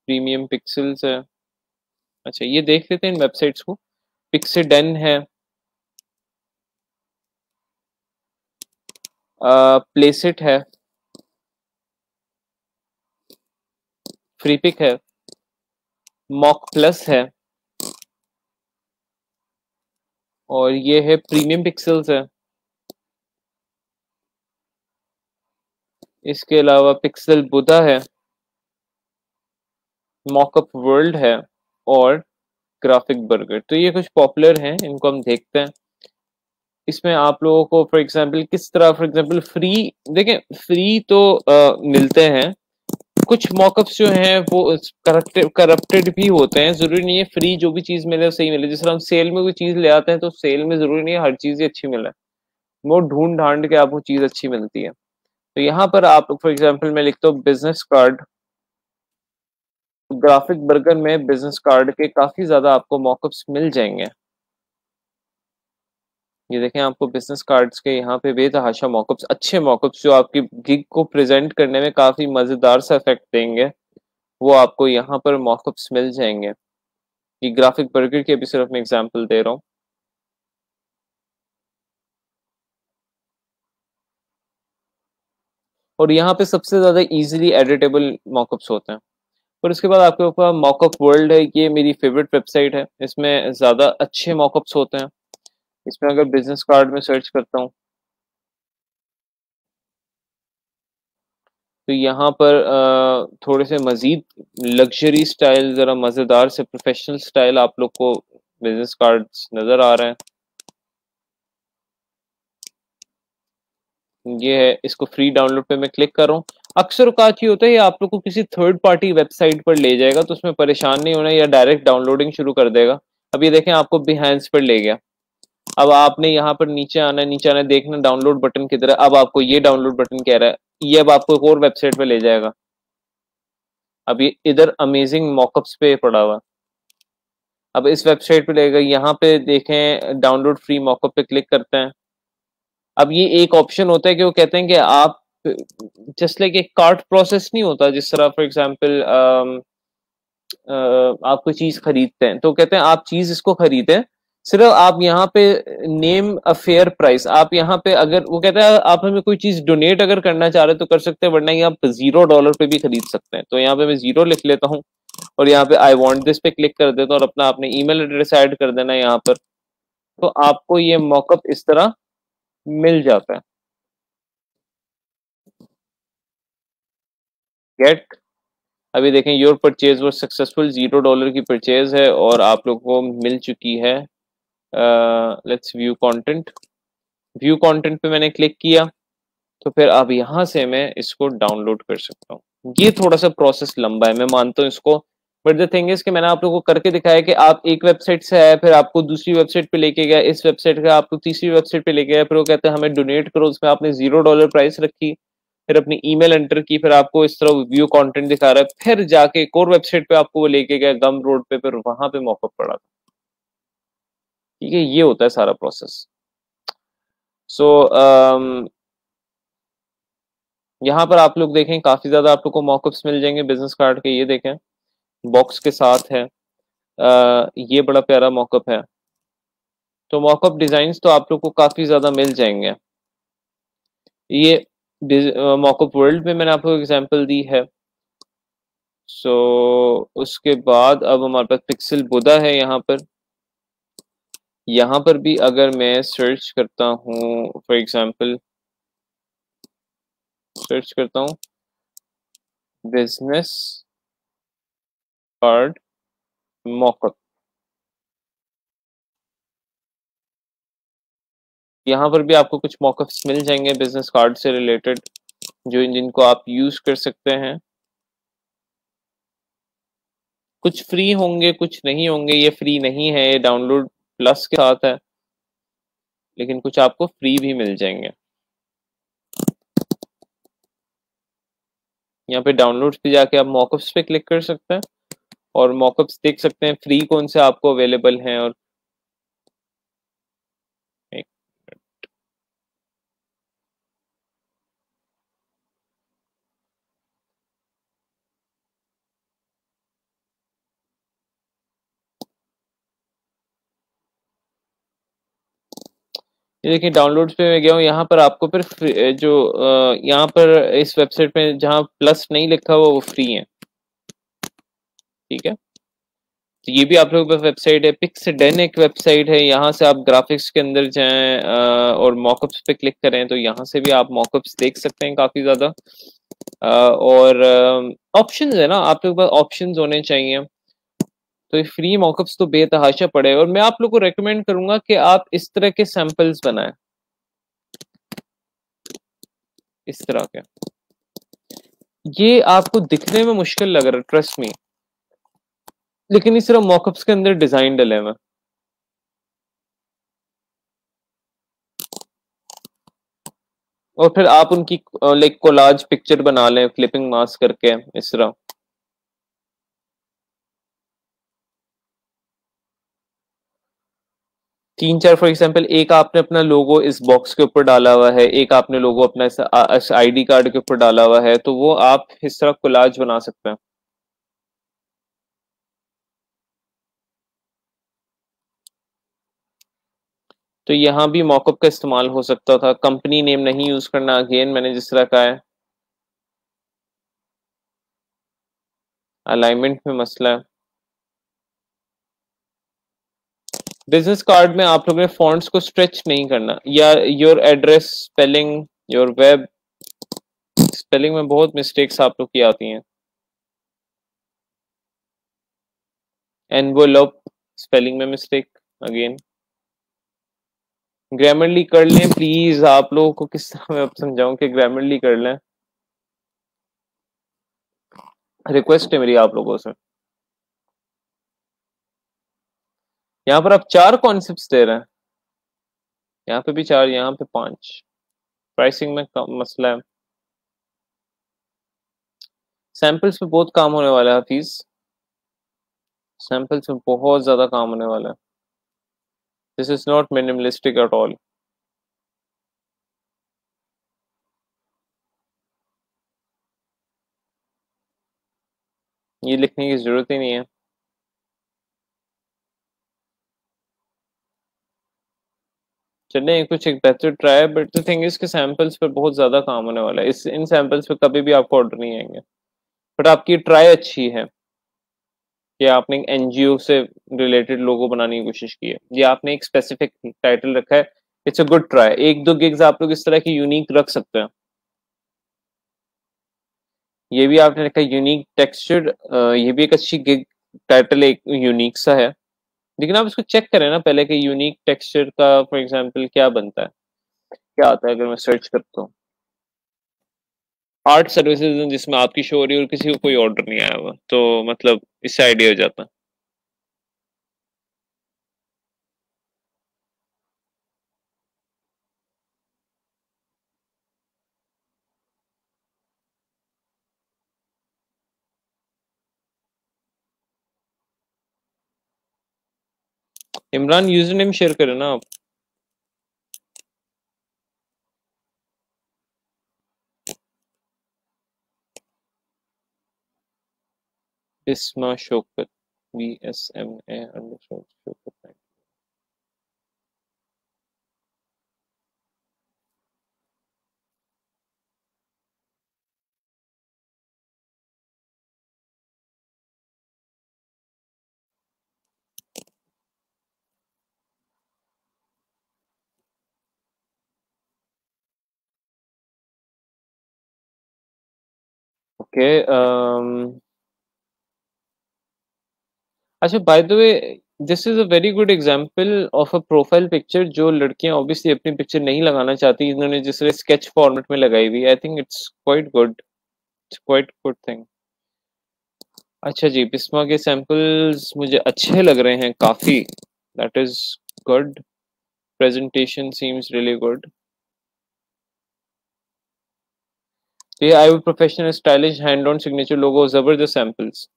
प्रीमियम पिक्सल्स है। अच्छा, ये देख लेते हैं इन वेबसाइट्स को। पिक्सडेन है, प्लेसिट है, फ्री पिक है, मॉक प्लस है, और ये है प्रीमियम पिक्सल्स है। इसके अलावा पिक्सल बुदा है, मॉकअप वर्ल्ड है, और ग्राफिक बर्गर। तो ये कुछ पॉपुलर हैं, इनको हम देखते हैं। इसमें आप लोगों को फॉर एग्जांपल किस तरह, फॉर एग्जांपल फ्री, देखें फ्री तो मिलते हैं, कुछ मॉकअप्स जो हैं वो करप्टेड भी होते हैं। जरूरी नहीं है फ्री जो भी चीज मिले सही मिले। जिस तरह हम सेल में कोई चीज ले आते हैं तो सेल में जरूरी नहीं है हर चीज ही अच्छी मिले, वो ढूंढ ढांड के आपको चीज अच्छी मिलती है। तो यहाँ पर आप फॉर एग्जांपल मैं लिखता हूँ बिजनेस कार्ड, ग्राफिक बर्गर में बिजनेस कार्ड के काफी ज्यादा आपको मॉकअप्स मिल जाएंगे। ये देखें, आपको बिजनेस कार्ड्स के यहाँ पे बेतहाशा मॉकअप्स, अच्छे मॉकअप्स जो आपकी गिग को प्रेजेंट करने में काफी मजेदार सा इफेक्ट देंगे, वो आपको यहाँ पर मॉकअप्स मिल जाएंगे। ये ग्राफिक बर्गर के भी सिर्फ मैं एग्जांपल दे रहा हूँ। और यहाँ पे सबसे ज्यादा इजीली एडिटेबल मॉकअप्स होते हैं। और उसके बाद आपके ऊपर मॉकअप वर्ल्ड है, ये मेरी फेवरेट वेबसाइट है, इसमें ज्यादा अच्छे मॉकअप्स होते हैं। इसमें अगर बिजनेस कार्ड में सर्च करता हूँ तो यहाँ पर थोड़े से मजीद लग्जरी स्टाइल, जरा मजेदार से प्रोफेशनल स्टाइल आप लोग को बिजनेस कार्ड्स नजर आ रहे हैं। ये है, इसको फ्री डाउनलोड पे मैं क्लिक कर रहा हूँ। अक्सर औकात ये होता है ये आप लोग को किसी थर्ड पार्टी वेबसाइट पर ले जाएगा, तो उसमें परेशान नहीं होना, या डायरेक्ट डाउनलोडिंग शुरू कर देगा। अब ये देखें, आपको बिहेंस पर ले गया। अब आपने यहाँ पर नीचे आना है, नीचे आना है, देखना डाउनलोड बटन किधर है। अब आपको ये डाउनलोड बटन कह रहा है, ये अब आपको एक और वेबसाइट पे ले जाएगा। अब ये इधर अमेजिंग मॉकअप्स पे पड़ा हुआ, अब इस वेबसाइट पे लेगा। यहाँ पे देखें डाउनलोड फ्री मॉकअप पे क्लिक करते हैं। अब ये एक ऑप्शन होता है कि वो कहते हैं कि आप जस्ट लाइक एक कार्ट प्रोसेस नहीं होता, जिस तरह फॉर एग्जांपल आप कोई चीज खरीदते हैं तो कहते हैं आप चीज इसको खरीदें, सिर्फ आप यहाँ पे नेम अ फेयर प्राइस, आप यहाँ पे अगर वो कहता है आप हमें कोई चीज डोनेट अगर करना चाह रहे हैं तो कर सकते हैं, वरना ये आप $0 पे भी खरीद सकते हैं। तो यहाँ पे मैं 0 लिख लेता हूँ और यहाँ पे आई वांट दिस पे क्लिक कर देता हूँ और अपना आपने ईमेल एड्रेस ऐड कर देना है यहाँ पर, तो आपको ये मॉकअप इस तरह मिल जाता है। गेट, अभी देखें योर परचेज वो सक्सेसफुल, $0 की परचेज है और आप लोग को मिल चुकी है। Let's view content. View content पे मैंने क्लिक किया, तो फिर अब यहाँ से मैं इसको डाउनलोड कर सकता हूँ। ये थोड़ा सा प्रोसेस लंबा है, मैं मानता हूँ इसको, बट द थिंग इज कि मैंने आप लोगों को करके दिखाया कि आप एक वेबसाइट से आए, फिर आपको दूसरी वेबसाइट पे लेके गया, इस वेबसाइट का आपको तीसरी वेबसाइट पे लेके गया, फिर वो कहते हैं हमें डोनेट करो, उसमें आपने $0 प्राइस रखी, फिर अपनी ईमेल एंटर की, फिर आपको इस तरह व्यू कंटेंट दिखा रहा है, फिर जाके एक और वेबसाइट पे आपको वो लेके गया गम रोड पे, फिर वहां पे मॉकअप पड़ा था। ठीक है, ये होता है सारा प्रोसेस। सो यहाँ पर आप लोग देखें काफी ज्यादा आप लोग को मॉकअप्स मिल जाएंगे बिजनेस कार्ड के। ये देखें बॉक्स के साथ है, ये बड़ा प्यारा मॉकअप है। तो मॉकअप डिजाइन्स तो आप लोग को काफी ज्यादा मिल जाएंगे। ये मॉकअप वर्ल्ड में मैंने आपको एग्जांपल दी है। सो उसके बाद अब हमारे पास पिक्सल बुदा है। यहाँ पर भी अगर मैं सर्च करता हूँ, फॉर एग्जांपल सर्च करता हूँ बिजनेस कार्ड मॉकअप, यहाँ पर भी आपको कुछ मॉकअप्स मिल जाएंगे बिजनेस कार्ड से रिलेटेड, जो जिनको आप यूज कर सकते हैं। कुछ फ्री होंगे, कुछ नहीं होंगे। ये फ्री नहीं है, ये डाउनलोड प्लस के साथ है, लेकिन कुछ आपको फ्री भी मिल जाएंगे। यहाँ पे डाउनलोड्स पे जाके आप मॉकअप्स पे क्लिक कर सकते हैं और मॉकअप्स देख सकते हैं फ्री कौन से आपको अवेलेबल हैं। और एक, ये देखिए डाउनलोड्स पे मैं गया हूँ। यहाँ पर आपको फिर जो यहाँ पर इस वेबसाइट पे जहाँ प्लस नहीं लिखा हुआ वो फ्री है। ठीक है, तो ये भी आप लोगों के पास वेबसाइट है। पिक्सडेन एक वेबसाइट है, यहाँ से आप ग्राफिक्स के अंदर जाएं और मॉकअप्स पे क्लिक करें, तो यहाँ से भी आप मॉकअप्स देख सकते हैं काफी ज्यादा। और ऑप्शंस है ना, आप लोगों के पास ऑप्शंस होने चाहिए। तो ये फ्री मॉकअप्स तो बेतहाशा पड़े, और मैं आप लोग को रेकमेंड करूंगा कि आप इस तरह के सैंपल्स बनाएं, इस तरह के। ये आपको दिखने में मुश्किल लग रहा है, ट्रस्ट मी, लेकिन इस तरह मॉकअप्स के अंदर डिजाइन डले हुए हैं। और फिर आप उनकी लाइक कोलाज पिक्चर बना लें क्लिपिंग मास्क करके इस तरह। तीन चार फॉर एग्जांपल, एक आपने अपना लोगो इस बॉक्स के ऊपर डाला हुआ है, एक आपने लोगो अपना इस आईडी कार्ड के ऊपर डाला हुआ है, तो वो आप इस तरह कोलाज बना सकते हैं। तो यहाँ भी मॉकअप का इस्तेमाल हो सकता था। कंपनी नेम नहीं यूज करना, अगेन मैंने जिस तरह कहा है। अलाइनमेंट में मसला है। बिजनेस कार्ड में आप लोगों ने फॉन्ट्स को स्ट्रेच नहीं करना, या your address spelling, your web spelling में बहुत मिस्टेक्स आप लोग की आती हैं। एनवलप स्पेलिंग में मिस्टेक अगेन। ग्रामरली कर लें प्लीज। आप लोगों को किस तरह मैं अब समझाऊं कि ग्रामरली कर लें, रिक्वेस्ट है मेरी आप लोगों से। यहाँ पर आप 4 कॉन्सेप्ट्स दे रहे हैं, यहाँ पे भी 4, यहाँ पे 5। प्राइसिंग में मसला है। सैंपल्स पे बहुत काम होने वाला है हफीज, सैंपल्स में बहुत ज्यादा काम होने वाला है। This is not minimalistic at all. ये लिखने की जरूरत ही नहीं है। चलिए कुछ एक बेहतर try, but the thing is कि सैंपल्स पे बहुत ज्यादा काम होने वाला है। इस इन सैंपल्स पे कभी भी आपको ऑर्डर नहीं आएंगे, बट आपकी ट्राई अच्छी है कि आपने एक एनजीओ से रिलेटेड लोगो बनाने की कोशिश की है, या आपने एक स्पेसिफिक टाइटल रखा है। It's a good try. एक दो गिग्स आप लोग इस तरह की यूनिक रख सकते हैं। ये भी आपने रखा यूनिक टेक्सचर्ड, ये भी एक अच्छी गिग टाइटल, एक यूनिक सा है। लेकिन आप इसको चेक करें ना पहले कि यूनिक टेक्सचर का फॉर एग्जांपल क्या बनता है। क्या आता है अगर मैं सर्च करता हूँ? आर्ट सर्विसेज जिसमें आपकी शो हो रही है और किसी को कोई ऑर्डर नहीं आया हुआ, तो मतलब इससे आइडिया हो जाता। इमरान यूजर नेम शेयर करें ना आप? बिस्मा शौकत, BSMA_शौकत। ओके। अच्छा, by the way, this is a very good example of a profile picture जो लड़कियां ऑब्वियसली अपनी पिक्चर नहीं लगाना चाहती, इन्होंने जिस तरह स्केच फॉर्मेट में लगाई हुई है। आई think it's quite good, it's quite good thing. अच्छा जी, बिस्मा के सैंपल्स मुझे अच्छे लग रहे हैं काफी। That is good. Presentation seems really good. ये I would professional stylish hand on signature logo, जबरदस्त सैंपल्स,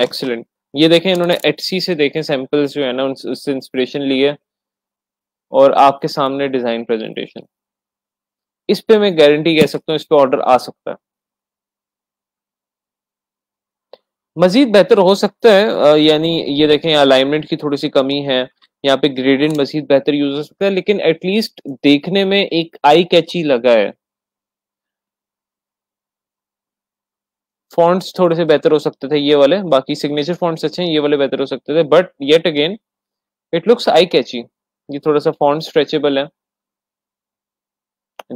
एक्सीलेंट। ये देखें, इन्होंने एटसी से देखें सैंपल्स जो है ना, उससे इंस्पिरेशन लिए और आपके सामने डिजाइन प्रेजेंटेशन। इस पे मैं गारंटी कह सकता हूँ, इस पे ऑर्डर आ सकता है। मजीद बेहतर हो सकता है, यानी ये देखें अलाइनमेंट की थोड़ी सी कमी है, यहाँ पे ग्रेडियंट मजीद बेहतर यूज हो सकता है, लेकिन एटलीस्ट देखने में एक आई कैची लगा है। फॉन्ट्स थोड़े से बेहतर हो सकते थे ये वाले, बाकी सिग्नेचर फॉन्ट्स अच्छे हैं, ये वाले बेहतर हो सकते थे, but yet again it looks eye catchy. ये थोड़ा सा फॉन्ट स्ट्रेचेबल है।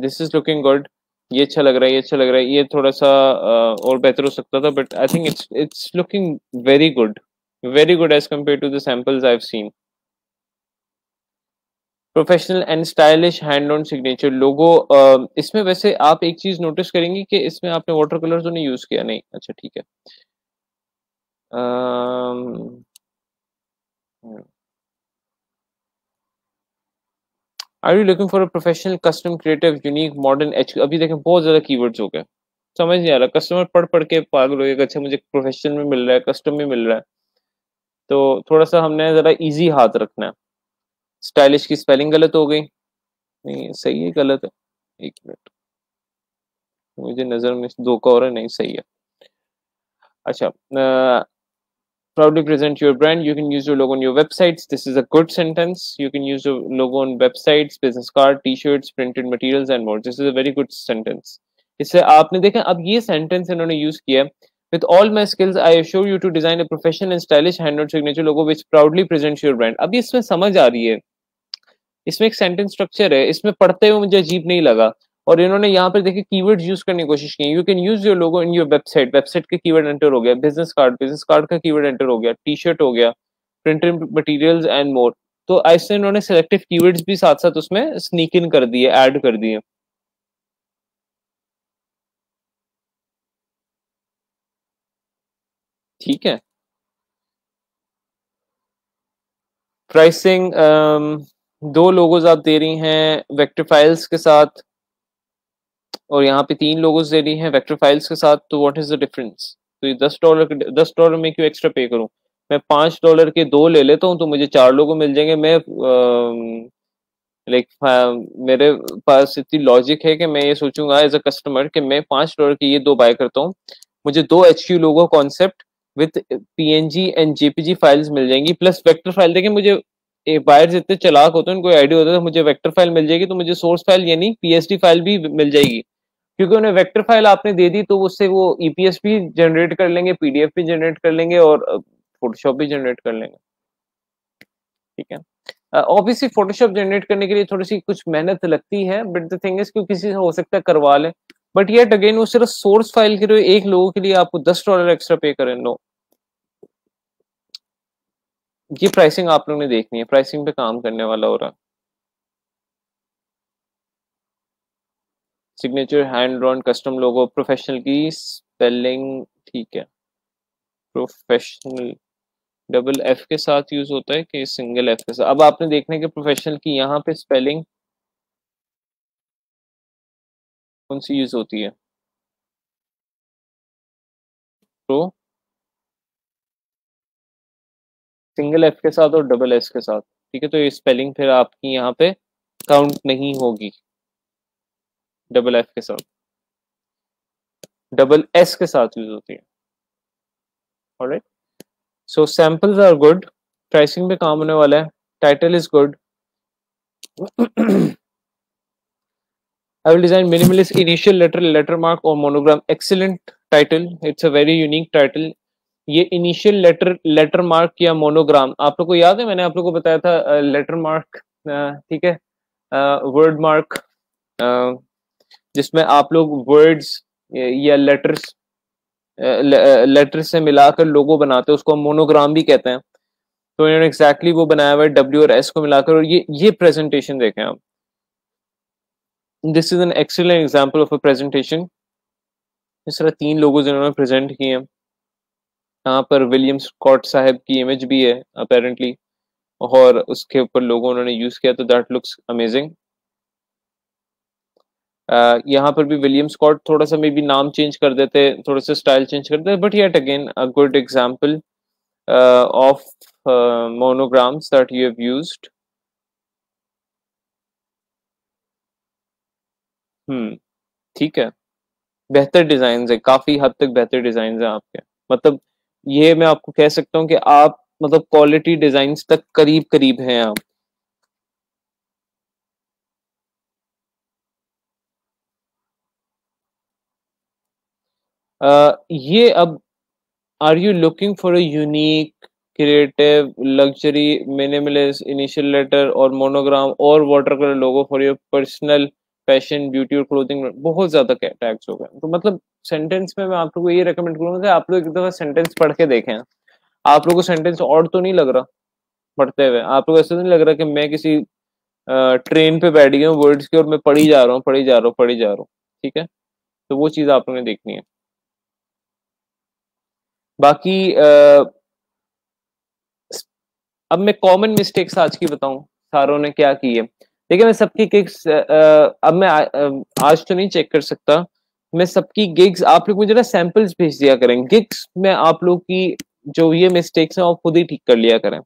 This is looking good. ये अच्छा लग रहा है, ये अच्छा लग रहा है। ये थोड़ा सा और बेहतर हो सकता था, but I think it's looking very good, very good as compare to the samples I have seen. Professional and stylish hand on signature logo. इसमें वैसे आप एक चीज नोटिस करेंगे कि इसमें आपने वाटर कलर तो नहीं यूज किया, नहीं? अच्छा ठीक है। Are you looking for a professional custom creative unique modern एच? अभी देखें बहुत ज्यादा कीवर्ड्स हो गए, समझ नहीं आ रहा। कस्टमर पढ़ पढ़ के पागल हो गया, अच्छा मुझे प्रोफेशनल में मिल रहा है, कस्टम में मिल रहा है। तो थोड़ा सा हमने जरा इजी हाथ रखना है। स्टाइलिश की स्पेलिंग गलत हो गई, नहीं सही है, गलत है। एक मिनट, मुझे नजर में दो का हो रहा है, नहीं सही है। अच्छा, proudly present your brand. You can use your logo on your websites. This is a good sentence. You can use your logo on websites, business card, t-shirts, printed materials and more. This is a very good sentence. इससे आपने देखा, अब ये sentence इन्होंने use किया है। With all my skills, I assure you to design a professional and stylish hand-note signature logo which proudly presents your brand. अब ये इसमें समझ आ रही है, इसमें एक सेंटेंस स्ट्रक्चर है, इसमें पढ़ते हुए मुझे अजीब नहीं लगा। और इन्होंने यहाँ पर देखिए कीवर्ड्स यूज करने की कोशिश की। You can use your logo in your website, website का कीवर्ड एंटर हो गया। बिजनेस कार्ड का कीवर्ड एंटर हो गया। टी शर्ट हो गया। Printed materials and more. तो ऐसे इन्होंने सेलेक्टिव कीवर्ड्स भी साथ साथ उसमें स्नीक इन कर दिए, ऐड कर दिए। ठीक है। प्राइसिंग, दो लोगोज आप दे रही हैं वेक्टर फाइल्स के साथ, और यहाँ पे तीन लोगोज दे रही हैं वेक्टर फाइल्स के साथ, तो व्हाट इज द डिफरेंस? तो ये $10 के, $10 में क्यों एक्स्ट्रा पे करूं? मैं $5 के दो ले लेता हूँ तो मुझे चार लोगो मिल जाएंगे। मैं लाइक मेरे पास इतनी लॉजिक है कि मैं ये सोचूंगा एज अ कस्टमर कि मैं $5 के ये दो बाय करता हूँ, मुझे दो HQ logo concept with PNG and JPG files मिल जाएंगी, प्लस वेक्टर फाइल। देखिए मुझे बायर्स इतने चालाक होते हैं, उनको आइडिया होता है मुझे वेक्टर फाइल मिल जाएगी तो मुझे सोर्स फाइल यानी PSD फाइल भी मिल जाएगी, क्योंकि उन्हें वेक्टर फाइल आपने दे दी तो उससे वो EPS भी जनरेट कर लेंगे, PDF भी जनरेट कर लेंगे और फोटोशॉप भी जनरेट कर लेंगे। ठीक है। ऑब्वियसली फोटोशॉप जनरेट करने के लिए थोड़ी सी कुछ मेहनत लगती है, बट द थिंग इज कि किसी से हो सकता है करवा ले। बट येट अगेन वो सिर्फ सोर्स फाइल के लिए एक लोगों के लिए आपको $10 एक्स्ट्रा पे करें, नो। ये प्राइसिंग आप लोगों ने देखनी है, प्राइसिंग पे काम करने वाला हो रहा है। सिग्नेचर, हैंड ड्रॉन, कस्टम लोगो, प्रोफेशनल की स्पेलिंग ठीक है। प्रोफेशनल डबल एफ के साथ यूज होता है कि सिंगल एफ के साथ? अब आपने देखना है कि प्रोफेशनल की यहाँ पे स्पेलिंग कौन सी यूज होती है। प्रो सिंगल एफ के साथ और डबल एस के साथ, ठीक है। तो ये स्पेलिंग फिर आपकी यहाँ पे काउंट नहीं होगी डबल एफ के साथ, डबल एस के साथ यूज होती है। Alright, so samples are good, pricing पे काम होने वाला है, title is good. I will design minimalist initial letter, letter mark or monogram. Excellent title. It's a very unique title. ये इनिशियल लेटर मार्क या मोनोग्राम, आप लोग को याद है मैंने आप लोग को बताया था लेटर मार्क, ठीक है, वर्ड मार्क, जिसमें आप लोग वर्ड्स या लेटर से मिलाकर लोगो बनाते हैं, उसको हम मोनोग्राम भी कहते हैं। तो इन्होंने एग्जैक्टली वो बनाया हुआ है डब्ल्यू और एस को मिलाकर, और ये प्रेजेंटेशन देखें आप। This is an excellent example of a presentation. इस तरह 3 लोगों जिन्होंने प्रेजेंट किए हैं। यहाँ पर विलियम स्कॉट साहब की इमेज भी है अपेरेंटली, और उसके ऊपर लोगों उन्होंने यूज किया, तो दैट लुक्स अमेजिंग। यहाँ पर भी विलियम स्कॉट, थोड़ा सा मे बी नाम चेंज कर देते, थोड़ा सा स्टाइल चेंज कर देते, but yet again a good example of monograms that you have used. ठीक है, बेहतर डिजाइन है, काफी हद तक बेहतर डिजाइन है आपके। मतलब ये मैं आपको कह सकता हूँ कि आप मतलब क्वालिटी डिजाइन तक करीब करीब हैं आप। ये अब, are you looking for a unique creative luxury minimalist initial letter और मोनोग्राम और water colour logo for your personal fashion beauty और क्लोथिंग? बहुत ज्यादा टैग्स हो गए, तो मतलब सेंटेंस में मैं आप लोगों को ये रेकमेंड करूंगा कि आप लोग एक दफा सेंटेंस पढ़ के देखें। आप लोगों को सेंटेंस और तो नहीं लग रहा पढ़ते हुए? आप लोग ऐसा तो नहीं लग रहा कि मैं किसी ट्रेन पे बैठ गया हूँ वर्ड्स के और मैं पढ़ी जा रहा हूँ, पढ़ी जा रहा हूँ, पढ़ी जा रहा हूँ? ठीक है, तो वो चीज आप लोगों ने देखनी है। बाकी अब मैं कॉमन मिस्टेक्स आज की बताऊं सारों ने क्या की है। देखिए मैं सबकी गिग्स अब मैं आज तो नहीं चेक कर सकता, मैं सबकी गिग्स, आप लोग मुझे ना सैंपल्स भेज दिया करें गिग्स में, आप लोग की जो ये मिस्टेक्स हैं आप खुद ही ठीक कर लिया करें,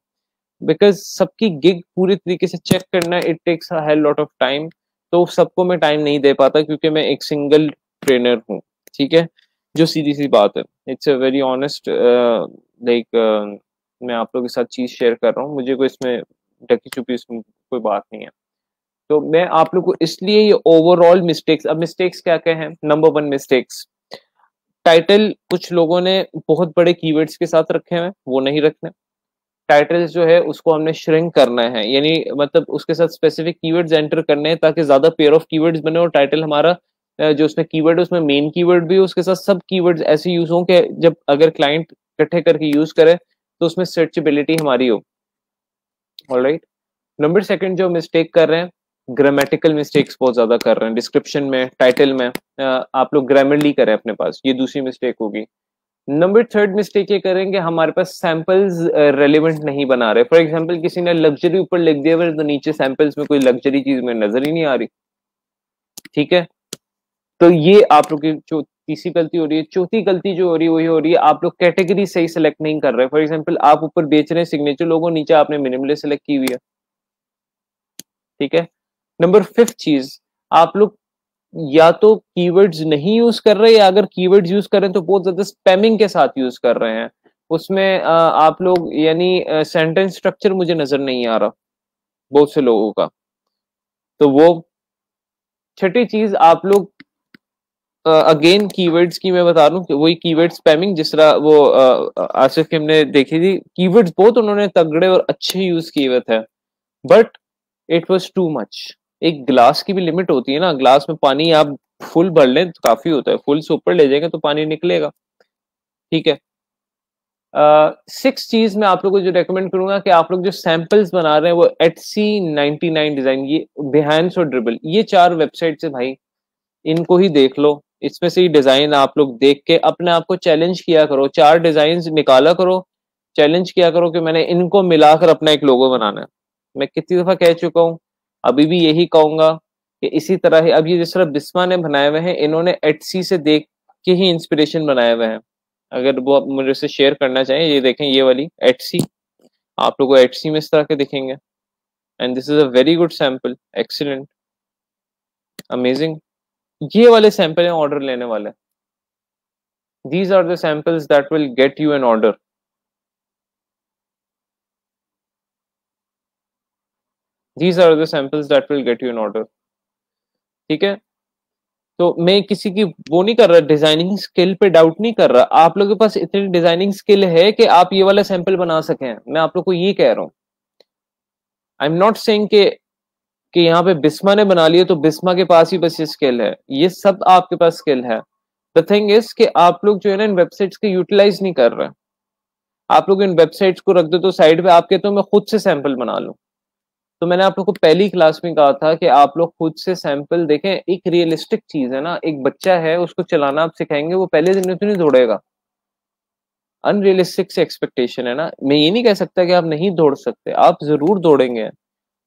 बिकॉज सबकी गिग पूरी तरीके से चेक करना it takes a hell lot of time. तो सबको मैं टाइम नहीं दे पाता क्योंकि मैं एक सिंगल ट्रेनर हूँ, ठीक है, जो सीधी सी बात है। It's a very honest like मैं आप लोगों के साथ चीज शेयर कर रहा हूँ, मुझे कोई इसमें ढकी छुपी इसमें कोई बात नहीं है। तो मैं आप लोग को इसलिए ये ओवरऑल मिस्टेक्स, अब मिस्टेक्स क्या क्या हैं। नंबर 1 मिस्टेक्स, टाइटल कुछ लोगों ने बहुत बड़े कीवर्ड्स के साथ रखे हैं, वो नहीं रखने। टाइटल्स जो है उसको हमने श्रिंक करना है, यानी मतलब उसके साथ स्पेसिफिक कीवर्ड्स एंटर करने हैं ताकि ज्यादा पेयर ऑफ कीवर्ड्स बने, और टाइटल हमारा जो उसमें कीवर्ड है उसमें मेन कीवर्ड भी हो, उसके साथ सब कीवर्ड्स ऐसे यूज हों कि जब अगर क्लाइंट इकट्ठे करके यूज करे तो उसमें सर्चेबिलिटी हमारी हो। ऑलराइट, नंबर 2 जो मिस्टेक कर रहे हैं, ग्रामेटिकल मिस्टेक्स बहुत ज्यादा कर रहे हैं डिस्क्रिप्शन में, टाइटल में। आप लोग ग्रामरली करें अपने पास, ये दूसरी मिस्टेक होगी। नंबर 3 मिस्टेक ये करेंगे, हमारे पास सैंपल्स रेलिवेंट नहीं बना रहे। फॉर एग्जांपल किसी ने लग्जरी ऊपर लिख दिया तो नीचे सैंपल्स में कोई लग्जरी चीज में नजर ही नहीं आ रही, ठीक है। तो ये आप लोग की जो तीसरी गलती हो रही है। चौथी गलती जो हो रही है वही हो रही है, आप लोग कैटेगरी सही सेलेक्ट नहीं कर रहे। फॉर एग्जाम्पल आप ऊपर बेच रहे हैं सिग्नेचर लोगो, नीचे आपने मिनिमलिस्ट सेलेक्ट की हुई है, ठीक है। नंबर 5 चीज, आप लोग या तो कीवर्ड्स नहीं यूज कर रहे, या अगर कीवर्ड्स यूज कर रहे हैं तो बहुत ज्यादा स्पैमिंग के साथ यूज कर रहे हैं। उसमें आप लोग यानी सेंटेंस स्ट्रक्चर मुझे नजर नहीं आ रहा बहुत से लोगों का। तो वो छठी चीज, आप लोग अगेन कीवर्ड्स की मैं बता रहा हूँ, वही कीवर्ड स्पैमिंग, जिस तरह वो आसिफ की हमने देखी थी, कीवर्ड्स बहुत उन्होंने तगड़े और अच्छे यूज किए हुए थे, but it was too much. एक गिलास की भी लिमिट होती है ना, ग्लास में पानी आप फुल भर लें तो काफी होता है, फुल से ऊपर ले जाएंगे तो पानी निकलेगा, ठीक है। 6 चीज मैं आप लोगों को जो रेकमेंड करूंगा कि आप लोग जो सैंपल्स बना रहे हैं वो Etsy 99 डिजाइन, ये बिहाइंस और ड्रिबल, ये 4 वेबसाइट है भाई। इनको ही देख लो, इसमें से ही डिजाइन आप लोग देख के अपने आप को चैलेंज किया करो, 4 डिजाइन निकाला करो, चैलेंज किया करो कि मैंने इनको मिलाकर अपना एक लोगो बनाना है। मैं कितनी दफा कह चुका हूँ, अभी भी यही कहूंगा कि इसी तरह ही अब ये जिस तरह बिस्मा ने बनाए हुए हैं, इन्होंने एटसी से देख के ही इंस्पिरेशन बनाए हुए हैं। अगर वो आप मुझे से शेयर करना चाहें, ये देखें ये वाली एटसी, आप लोगों को एटसी में इस तरह के दिखेंगे, and this is a very good sample, excellent, amazing. ये वाले सैंपल हैं ऑर्डर लेने वाले, these are the samples that will get you an order. These are the samples that will get you an order. ठीक है, तो मैं किसी की वो नहीं कर रहा, डिजाइनिंग स्किल पे डाउट नहीं कर रहा, आप लोगों के पास इतनी डिजाइनिंग स्किल है कि आप ये वाला सैंपल बना सकें, मैं आप लोग को ये कह रहा हूँ। आई एम नॉट सेइंग कि यहाँ पे बिस्मा ने बना लिया तो बिस्मा के पास ही बस ये स्किल है, ये सब आपके पास स्किल है। द थिंग इज कि आप लोग जो है ना इन वेबसाइट्स के यूटिलाइज नहीं कर रहे, आप लोग इन वेबसाइट्स को रख दो तो साइड पे, आप कहते हो मैं खुद से सैंपल बना लूं। तो मैंने आप लोग को पहली क्लास में कहा था कि आप लोग खुद से सैंपल देखें, एक रियलिस्टिक चीज है ना, एक बच्चा है उसको चलाना आप सिखाएंगे, वो पहले दिन में तो नहीं दौड़ेगा, अनरियलिस्टिक से एक्सपेक्टेशन है ना। मैं ये नहीं कह सकता कि आप नहीं दौड़ सकते, आप जरूर दौड़ेंगे,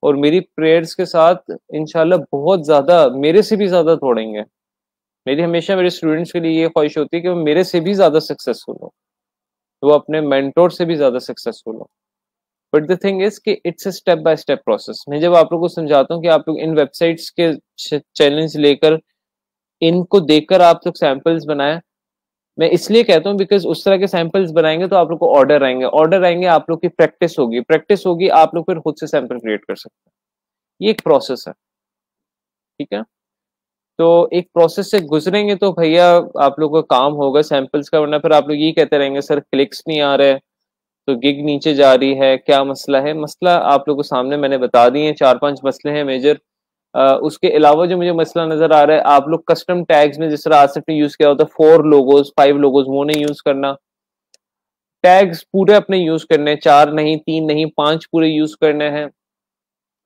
और मेरी प्रेयर्स के साथ इंशाल्लाह बहुत ज्यादा, मेरे से भी ज्यादा दौड़ेंगे। मेरी हमेशा मेरे स्टूडेंट्स के लिए ये ख्वाहिश होती है कि वो मेरे से भी ज्यादा सक्सेसफुल हो, वो अपने मेंटोर से भी ज्यादा सक्सेसफुल हो। बट द थिंग इज कि it's a step by step process. मैं जब आप लोगों को समझाता हूँ कि आप लोग इन वेबसाइट्स के चैलेंज लेकर, इनको देखकर आप लोग सैंपल्स बनाएं, मैं इसलिए कहता हूँ बिकॉज उस तरह के सैंपल्स बनाएंगे तो आप लोग को ऑर्डर आएंगे, ऑर्डर आएंगे, आप लोग की प्रैक्टिस होगी, प्रैक्टिस होगी, आप लोग फिर खुद से सैंपल क्रिएट कर सकते हैं। ये एक प्रोसेस है, ठीक है। तो एक प्रोसेस से गुजरेंगे तो भैया आप लोग का काम होगा सैंपल्स का, वरना फिर आप लोग यही कहते रहेंगे सर क्लिक्स नहीं आ रहे, तो गिग नीचे जा रही है, क्या मसला है। मसला आप लोगों को सामने मैंने बता दिए, 4-5 मसले हैं मेजर। उसके अलावा जो मुझे मसला नजर आ रहा है, आप लोग कस्टम टैग्स में जिस तरह आसिफ ने यूज किया होता है 4 लोगोज 5 लोगोज, वो नहीं यूज करना। टैग्स पूरे अपने यूज करने, 4 नहीं, 3 नहीं, 5 पूरे यूज करने हैं।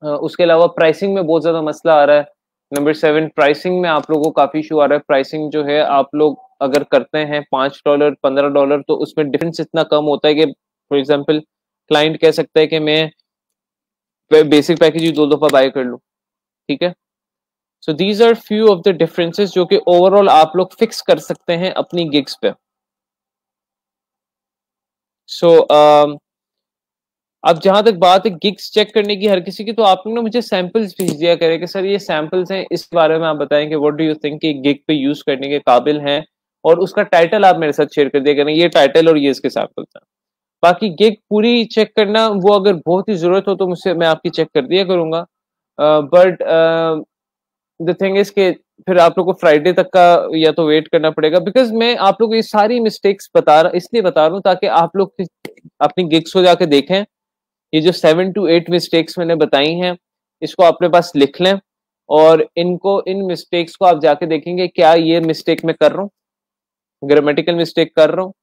उसके अलावा प्राइसिंग में बहुत ज्यादा मसला आ रहा है। नंबर 7, प्राइसिंग में आप लोगों को काफी इशू आ रहा है। प्राइसिंग जो है आप लोग अगर करते हैं $5 $15, तो उसमें डिफरेंस इतना कम होता है कि फॉर एग्जाम्पल क्लाइंट कह सकता है कि मैं बेसिक पैकेज ही 2 दफा बाय कर लूं, ठीक है। So these are few of the differences जो कि ओवरऑल आप लोग फिक्स कर सकते हैं अपनी गिग्स पे। सो अब जहां तक बात है गिग्स चेक करने की हर किसी की, तो आप लोग ना मुझे सैंपल्स भेज दिया करें कि सर ये सैंपल्स हैं, इस बारे में आप बताएं कि व्हाट डू यू थिंक कि गिग पे यूज करने के काबिल हैं, और उसका टाइटल आप मेरे साथ शेयर कर दिया करें, ये टाइटल और ये इसके सैंपल्स हैं। बाकी गिग पूरी चेक करना, वो अगर बहुत ही जरूरत हो तो मुझसे, मैं आपकी चेक कर दिया करूंगा। बट द थिंग इज के फिर आप लोग को फ्राइडे तक का या तो वेट करना पड़ेगा, बिकॉज मैं आप लोग को ये सारी मिस्टेक्स इसलिए बता रहा हूँ ताकि आप लोग अपनी गिग्स को जाके देखें। ये जो 7 to 8 मिस्टेक्स मैंने बताई हैं, इसको अपने पास लिख लें, और इनको, इन मिस्टेक्स को आप जाके देखेंगे क्या ये मिस्टेक मैं कर रहा हूँ, ग्रामेटिकल मिस्टेक कर रहा हूँ,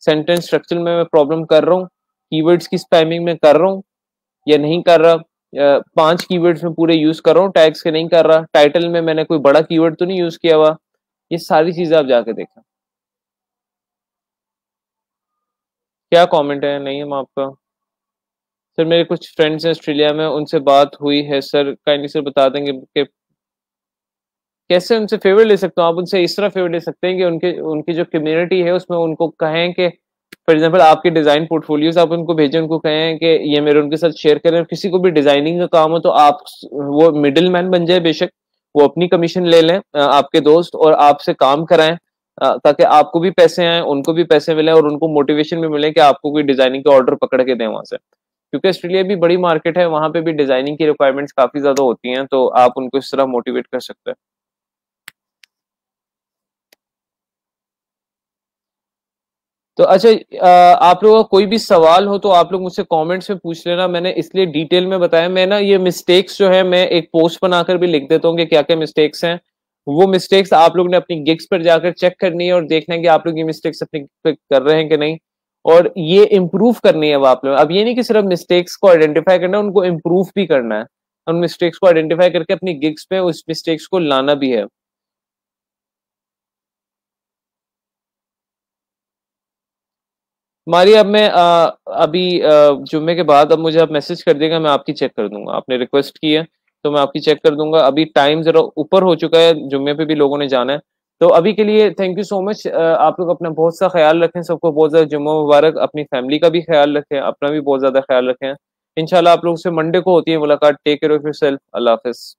सेंटेंस स्ट्रक्चर में मैं प्रॉब्लम कर रहा हूँ, कीवर्ड्स की स्पैमिंग में कर रहा हूँ या नहीं कर रहा, 5 कीवर्ड्स में पूरे यूज कर रहा हूँ, टैग्स के नहीं कर रहा, टाइटल में मैंने कोई बड़ा कीवर्ड तो नहीं यूज किया हुआ। ये सारी चीजें आप जाके देखें। क्या कमेंट है नहीं हम आपका? सर मेरे कुछ फ्रेंड्स हैं ऑस्ट्रेलिया में, उनसे बात हुई है सर, काइंडली सर बता देंगे कि कैसे उनसे फेवर ले सकता हूँ। आप उनसे इस तरह फेवर ले सकते हैं कि उनके उनकी जो कम्युनिटी है उसमें उनको कहें कि फॉर एग्जांपल आपके डिजाइन पोर्टफोलियोज आप उनको भेजें, उनको कहें कि ये मेरे उनके साथ शेयर करें। किसी को भी डिजाइनिंग का काम हो तो आप वो मिडिल मैन बन जाए, बेशक वो अपनी कमीशन ले लें आपके दोस्त, और आपसे काम कराएं, ताकि आपको भी पैसे आए, उनको भी पैसे मिले, और उनको मोटिवेशन भी मिले कि आपको कोई डिजाइनिंग के ऑर्डर पकड़ के दें वहां से। क्योंकि ऑस्ट्रेलिया भी बड़ी मार्केट है, वहां पे भी डिजाइनिंग की रिक्वायरमेंट्स काफी ज्यादा होती हैं, तो आप उनको इस तरह मोटिवेट कर सकते हैं। तो अच्छा, आप लोगों का कोई भी सवाल हो तो आप लोग मुझसे कमेंट्स में पूछ लेना। मैंने इसलिए डिटेल में बताया, मैं ना ये मिस्टेक्स जो है मैं एक पोस्ट बनाकर भी लिख देता हूँ कि क्या क्या मिस्टेक्स हैं। वो मिस्टेक्स आप लोग ने अपनी गिग्स पर जाकर चेक करनी है और देखना है कि आप लोग ये मिस्टेक्स अपनी पे कर रहे हैं कि नहीं, और ये इम्प्रूव करनी है। अब आप लोग, अब ये नहीं कि सिर्फ मिस्टेक्स को आइडेंटिफाई करना है, उनको इम्प्रूव भी करना है। उन मिस्टेक्स को आइडेंटिफाई करके अपनी गिग्स पे उस मिस्टेक्स को लाना भी है। मारी अब मैं अभी जुम्मे के बाद अब मुझे आप मैसेज कर देगा, मैं आपकी चेक कर दूंगा। आपने रिक्वेस्ट की है तो मैं आपकी चेक कर दूंगा। अभी टाइम जरा ऊपर हो चुका है, जुम्मे पे भी लोगों ने जाना है। तो अभी के लिए थैंक यू सो मच। आप लोग अपना बहुत सा ख्याल रखें, सबको बहुत ज्यादा जुम्मा मुबारक। अपनी फैमिली का भी ख्याल रखें, अपना भी बहुत ज्यादा ख्याल रखें। इंशाल्लाह आप लोगों से मंडे को होती है मुलाकात। Take care of yourself. Allah Hafiz.